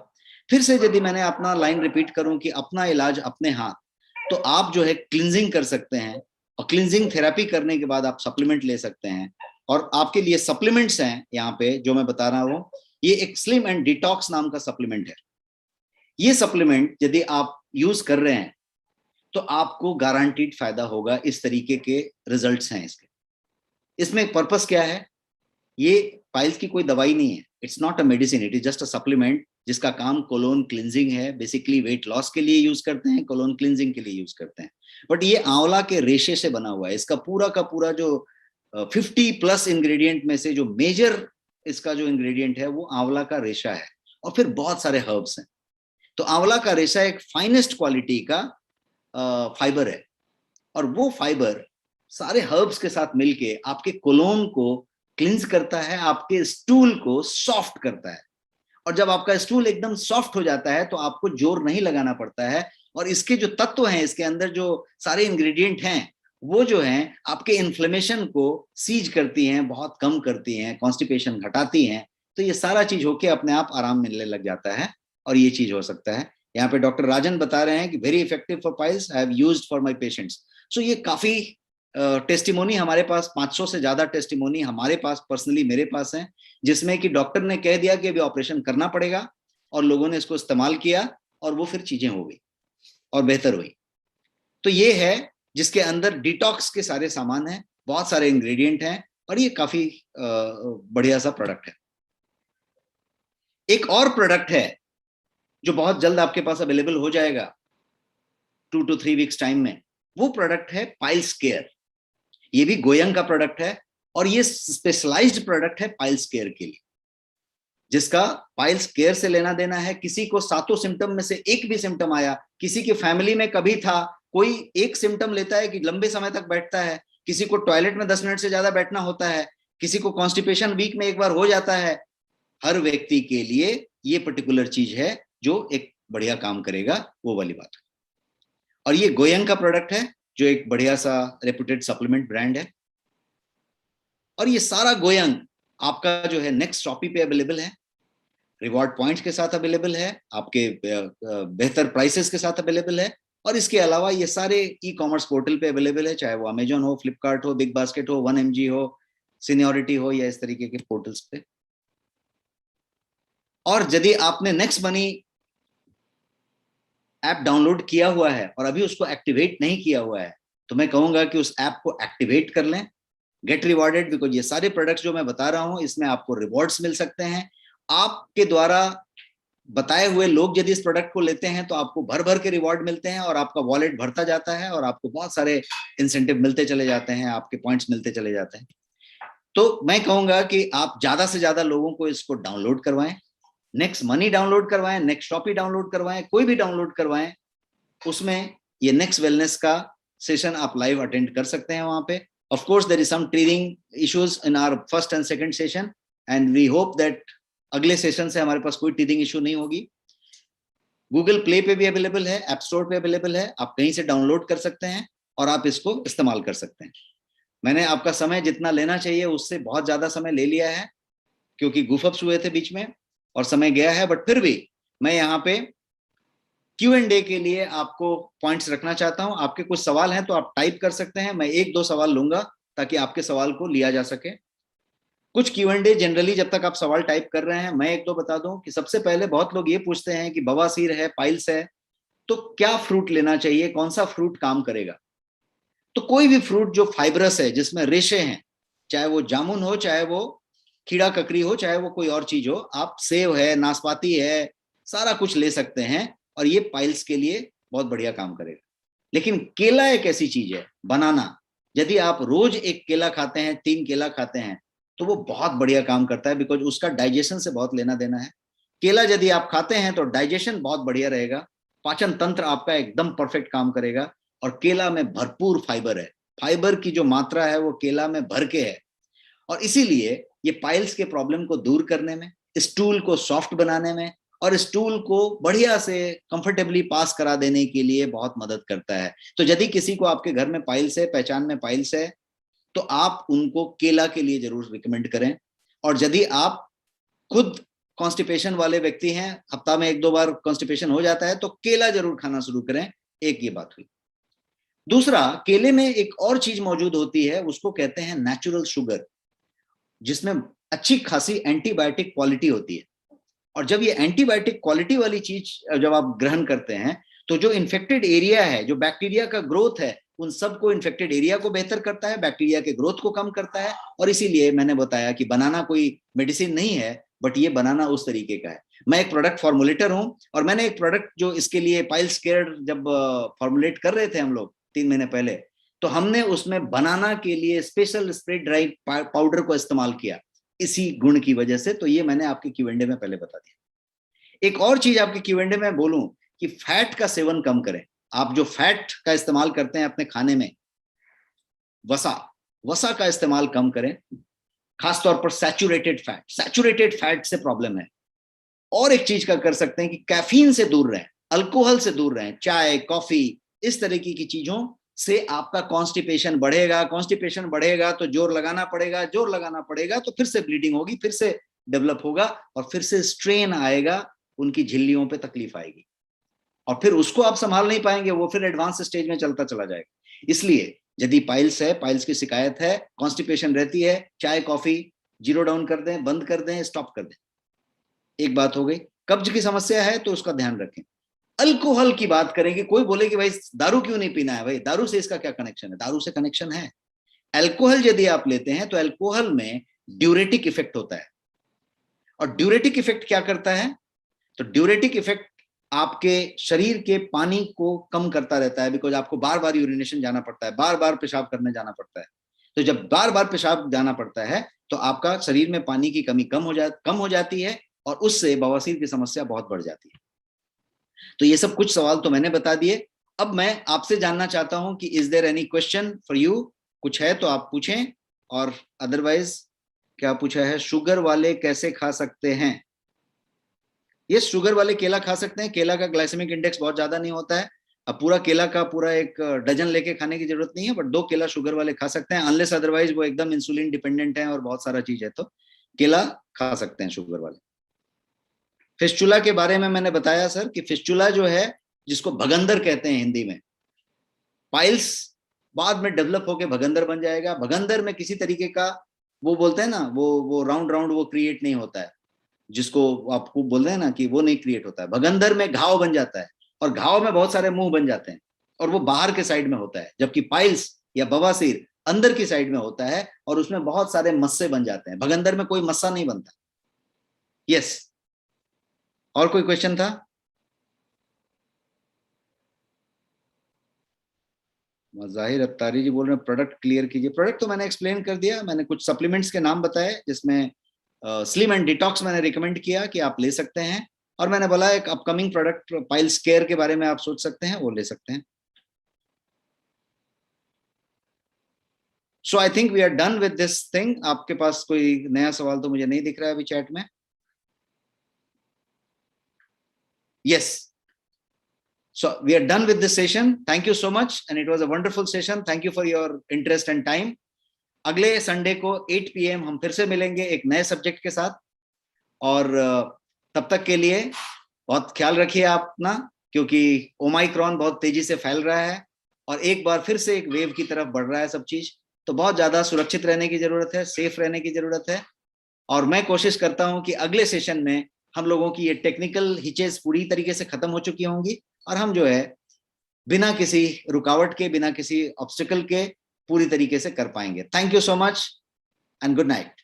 फिर से यदि मैंने अपना लाइन रिपीट करूं कि अपना इलाज अपने हाथ, तो आप जो है क्लिनजिंग कर सकते हैं, और क्लिनजिंग थेरेपी करने के बाद आप सप्लीमेंट ले सकते हैं। और आपके लिए सप्लीमेंट्स हैं यहाँ पे जो मैं बता रहा हूँ, ये एक स्लिम एंड डिटॉक्स नाम का सप्लीमेंट है। ये सप्लीमेंट यदि आप यूज कर रहे हैं तो आपको गारंटीड फायदा होगा। इस तरीके के रिजल्ट्स हैं इसके। इसमें पर्पस क्या है? ये पाइल्स की कोई दवाई नहीं है, it's not a medicine, it is just a supplement जिसका काम कोलोन क्लिनजिंग है। बेसिकली वेट लॉस के लिए यूज करते हैं, कोलोन क्लिनजिंग के लिए यूज करते हैं। बट ये आंवला के रेशे से बना हुआ है। इसका पूरा का पूरा जो 50+ इंग्रेडिएंट में से जो मेजर इसका जो इंग्रेडिएंट है वो आंवला का रेशा है, और फिर बहुत सारे हर्ब्स हैं। तो आंवला का रेशा एक फाइनेस्ट क्वालिटी का फाइबर है, और वो फाइबर सारे हर्ब्स के साथ मिलके आपके कोलोन को क्लिंज करता है, आपके स्टूल को सॉफ्ट करता है। और जब आपका स्टूल एकदम सॉफ्ट हो जाता है तो आपको जोर नहीं लगाना पड़ता है, और इसके जो तत्व हैं, इसके अंदर जो सारे इंग्रेडिएंट हैं, वो जो हैं आपके इन्फ्लेमेशन को सीज करती हैं, बहुत कम करती हैं, कॉन्स्टिपेशन घटाती हैं। तो ये सारा चीज होके अपने आप आराम मिलने लग जाता है, और ये चीज हो सकता है। यहाँ पे डॉक्टर राजन बता रहे हैं कि very effective for piles, I have used for my patients. So ये काफी टेस्टिमोनी हमारे पास 500 से ज्यादा टेस्टिमोनी हमारे पास पर्सनली मेरे पास है, जिसमें कि डॉक्टर ने कह दिया कि अभी ऑपरेशन करना पड़ेगा, और लोगों ने इसको इस्तेमाल किया और वो फिर चीजें हो गई और बेहतर हुई। तो ये है जिसके अंदर डिटॉक्स के सारे सामान हैं, बहुत सारे इंग्रेडिएंट हैं, और ये काफी बढ़िया सा प्रोडक्ट है। एक और प्रोडक्ट है जो बहुत जल्द आपके पास अवेलेबल हो जाएगा 2 to 3 वीक्स टाइम में। वो प्रोडक्ट है पाइल्स केयर। ये भी गोयंग का प्रोडक्ट है, और ये स्पेशलाइज्ड प्रोडक्ट है पाइल्स केयर के लिए, जिसका पाइल्स केयर से लेना देना है। किसी को 7 सिम्टम में से एक भी सिम्टम आया, किसी की फैमिली में कभी था, कोई एक सिम्टम लेता है कि लंबे समय तक बैठता है, किसी को टॉयलेट में 10 मिनट से ज्यादा बैठना होता है, किसी को कॉन्स्टिपेशन वीक में एक बार हो जाता है, हर व्यक्ति के लिए ये पर्टिकुलर चीज है जो एक बढ़िया काम करेगा, वो वाली बात है। और ये गोयंग का प्रोडक्ट है जो एक बढ़िया सा रेपुटेड सप्लीमेंट ब्रांड है। और ये सारा गोयंग आपका जो है नेक्स्ट शॉपी पे अवेलेबल है, रिवॉर्ड पॉइंट्स के साथ अवेलेबल है, आपके बेहतर प्राइसेस के साथ अवेलेबल है। और इसके अलावा ये सारे ई कॉमर्स पोर्टल पे अवेलेबल है, चाहे वो अमेजॉन हो, फ्लिपकार्ट हो, बिग बास्केट हो, 1mg हो, सीनियोरिटी हो, या इस तरीके के पोर्टल्स पे। और यदि आपने नेक्स्ट मनी ऐप डाउनलोड किया हुआ है और अभी उसको एक्टिवेट नहीं किया हुआ है, तो मैं कहूंगा कि उस ऐप को एक्टिवेट कर लें, गेट रिवॉर्डेड, बिकॉज ये सारे प्रोडक्ट्स जो मैं बता रहा हूं इसमें आपको रिवॉर्ड्स मिल सकते हैं। आपके द्वारा बताए हुए लोग यदि इस प्रोडक्ट को लेते हैं तो आपको भर भर के रिवॉर्ड मिलते हैं, और आपका वॉलेट भरता जाता है, और आपको बहुत सारे इंसेंटिव मिलते चले जाते हैं, आपके पॉइंट्स मिलते चले जाते हैं। तो मैं कहूंगा कि आप ज्यादा से ज्यादा लोगों को इसको डाउनलोड करवाएं, नेक्स्ट मनी डाउनलोड करवाएं, नेक्स्ट शॉपी डाउनलोड करवाएं, कोई भी डाउनलोड करवाएं। उसमें ये नेक्स्ट वेलनेस का सेशन आप लाइव अटेंड कर सकते हैं वहां पे। Of course there is some teething issues in our first and second session, and we hope that अगले सेशन से हमारे पास कोई टीथिंग इशू नहीं होगी। गूगल प्ले पे भी अवेलेबल है, ऐप स्टोर पे अवेलेबल है, आप कहीं से डाउनलोड कर सकते हैं और आप इसको इस्तेमाल कर सकते हैं। मैंने आपका समय जितना लेना चाहिए उससे बहुत ज्यादा समय ले लिया है, क्योंकि गुफअप्स हुए थे बीच में और समय गया है, बट फिर भी मैं यहाँ पे Q&A के लिए आपको पॉइंट्स रखना चाहता हूं। आपके कुछ सवाल हैं तो आप टाइप कर सकते हैं, मैं 1-2 सवाल लूंगा ताकि आपके सवाल को लिया जा सके। कुछ Q&A जनरली जब तक आप सवाल टाइप कर रहे हैं, मैं 1-2 बता दूं कि सबसे पहले बहुत लोग ये पूछते हैं कि बवासीर है, पाइल्स है, तो क्या फ्रूट लेना चाहिए, कौन सा फ्रूट काम करेगा। तो कोई भी फ्रूट जो फाइब्रस है, जिसमें रेशे हैं, चाहे वो जामुन हो, चाहे वो खीरा ककड़ी हो, चाहे वो कोई और चीज हो, आप सेब है, नाशपाती है, सारा कुछ ले सकते हैं, और ये पाइल्स के लिए बहुत बढ़िया काम करेगा। लेकिन केला एक ऐसी चीज है, बनाना, यदि आप रोज एक केला खाते हैं, 3 केला खाते हैं, तो वो बहुत बढ़िया काम करता है, बिकॉज उसका डाइजेशन से बहुत लेना देना है। केला यदि आप खाते हैं तो डाइजेशन बहुत बढ़िया रहेगा, पाचन तंत्र आपका एकदम परफेक्ट काम करेगा, और केला में भरपूर फाइबर है, फाइबर की जो मात्रा है वो केला में भर के है। और इसीलिए ये पाइल्स के प्रॉब्लम को दूर करने में, स्टूल को सॉफ्ट बनाने में और स्टूल को बढ़िया से कंफर्टेबली पास करा देने के लिए बहुत मदद करता है। तो यदि किसी को आपके घर में पाइल्स है, पहचान में पाइल्स है, तो आप उनको केला के लिए जरूर रिकमेंड करें। और यदि आप खुद कॉन्स्टिपेशन वाले व्यक्ति हैं, हफ्ता में 1-2 बार कॉन्स्टिपेशन हो जाता है, तो केला जरूर खाना शुरू करें। एक ये बात हुई। दूसरा, केले में एक और चीज मौजूद होती है, उसको कहते हैं नेचुरल शुगर, जिसमें अच्छी खासी एंटीबायोटिक क्वालिटी होती है। और जब ये एंटीबायोटिक क्वालिटी वाली चीज जब आप ग्रहण करते हैं, तो जो इन्फेक्टेड एरिया है, जो बैक्टीरिया का ग्रोथ है, उन सबको, इन्फेक्टेड एरिया को बेहतर करता है, बैक्टीरिया के ग्रोथ को कम करता है। और इसीलिए मैंने बताया कि बनाना कोई मेडिसिन नहीं है, बट ये बनाना उस तरीके का है। मैं एक प्रोडक्ट फॉर्मुलेटर हूं, और मैंने एक प्रोडक्ट जो इसके लिए पाइल्स केयर जब फॉर्मुलेट कर रहे थे हम लोग 3 महीने पहले, तो हमने उसमें बनाना के लिए स्पेशल स्प्रे ड्राई पाउडर को इस्तेमाल किया, इसी गुण की वजह से। तो ये मैंने आपके क्यूएंडे में पहले बता दिया। एक और चीज आपके क्यूएंडे में बोलूं कि फैट का सेवन कम करें। आप जो फैट का इस्तेमाल करते हैं अपने खाने में, वसा का इस्तेमाल कम करें, खासतौर पर सैचुरेटेड फैट से प्रॉब्लम है। और एक चीज का कर सकते हैं कि कैफीन से दूर रहें, अल्कोहल से दूर रहें, चाय, कॉफी, इस तरीके की चीजों से आपका कॉन्स्टिपेशन बढ़ेगा तो जोर लगाना पड़ेगा तो फिर से ब्लीडिंग होगी, फिर से डेवलप होगा, और फिर से स्ट्रेन आएगा, उनकी झिल्लियों पे तकलीफ आएगी, और फिर उसको आप संभाल नहीं पाएंगे, वो फिर एडवांस स्टेज में चलता चला जाएगा। इसलिए यदि पाइल्स है, पाइल्स की शिकायत है, कॉन्स्टिपेशन रहती है, चाय कॉफी जीरो डाउन कर दें, बंद कर दें, स्टॉप कर दें। एक बात हो गई। कब्ज की समस्या है तो उसका ध्यान रखें। अल्कोहल की बात करेंगे, कोई बोले कि भाई दारू क्यों नहीं पीना है, भाई दारू से इसका क्या कनेक्शन है? दारू से कनेक्शन है। अल्कोहल यदि आप लेते हैं तो अल्कोहल में ड्यूरेटिक इफेक्ट होता है। और ड्यूरेटिक इफेक्ट क्या करता है? तो ड्यूरेटिक इफेक्ट आपके शरीर के पानी को कम करता रहता है, बिकॉज आपको बार बार यूरिनेशन जाना पड़ता है, बार बार पेशाब करने जाना पड़ता है। तो जब बार बार पेशाब जाना पड़ता है तो आपका शरीर में पानी की कमी कम हो जाती है, और उससे बवासीर की समस्या बहुत बढ़ जाती है। तो ये सब कुछ सवाल तो मैंने बता दिए। अब मैं आपसे जानना चाहता हूं कि is there any question for you? कुछ है तो आप पूछें, और अदरवाइज क्या पूछा है, शुगर वाले कैसे खा सकते हैं? ये शुगर वाले केला खा सकते हैं। केला का ग्लाइसेमिक इंडेक्स बहुत ज्यादा नहीं होता है। अब पूरा केला का पूरा एक डजन लेके खाने की जरूरत नहीं है, बट 2 केला शुगर वाले खा सकते हैं, अनलेस अदरवाइज वो एकदम इंसुलिन डिपेंडेंट है और बहुत सारा चीज है, तो केला खा सकते हैं शुगर वाले। फिस्चुला के बारे में मैंने बताया सर कि फिस्चुला जो है, जिसको भगंदर कहते हैं हिंदी में, पाइल्स बाद में डेवलप होकर भगंदर बन जाएगा। भगंदर में किसी तरीके का, वो बोलते हैं ना, वो राउंड वो क्रिएट नहीं होता है, जिसको आपको बोल रहे हैं ना कि वो नहीं क्रिएट होता है। भगंदर में घाव बन जाता है, और घाव में बहुत सारे मुंह बन जाते हैं, और वो बाहर के साइड में होता है, जबकि पाइल्स या बवासीर अंदर की साइड में होता है, और उसमें बहुत सारे मस्से बन जाते हैं। भगंदर में कोई मस्सा नहीं बनता। यस, और कोई क्वेश्चन था? जाहिर अत्तारी जी बोल रहे हैं प्रोडक्ट क्लियर कीजिए। प्रोडक्ट तो मैंने एक्सप्लेन कर दिया। मैंने कुछ सप्लीमेंट्स के नाम बताए, जिसमें स्लिम एंड डिटॉक्स मैंने रिकमेंड किया कि आप ले सकते हैं, और मैंने बोला एक अपकमिंग प्रोडक्ट पाइल्स केयर के बारे में आप सोच सकते हैं, वो ले सकते हैं। So I think we are done with this thing. आपके पास कोई नया सवाल तो मुझे नहीं दिख रहा है अभी चैट में। Yes, so we are done with this session. Thank you so much, and it was a wonderful session. Thank you for your interest and time. अगले संडे को 8 PM हम फिर से मिलेंगे एक नए सब्जेक्ट के साथ, और तब तक के लिए बहुत ख्याल रखिए आप अपना, क्योंकि ओमाइक्रॉन बहुत तेजी से फैल रहा है, और एक बार फिर से एक वेव की तरफ बढ़ रहा है सब चीज। तो बहुत ज्यादा सुरक्षित रहने की जरूरत है, सेफ रहने की जरूरत है। और मैं कोशिश करता हूं कि अगले सेशन में हम लोगों की ये टेक्निकल हिचेस पूरी तरीके से खत्म हो चुकी होंगी, और हम जो है बिना किसी रुकावट के, बिना किसी ऑब्स्टिकल के पूरी तरीके से कर पाएंगे। Thank you so much and good night.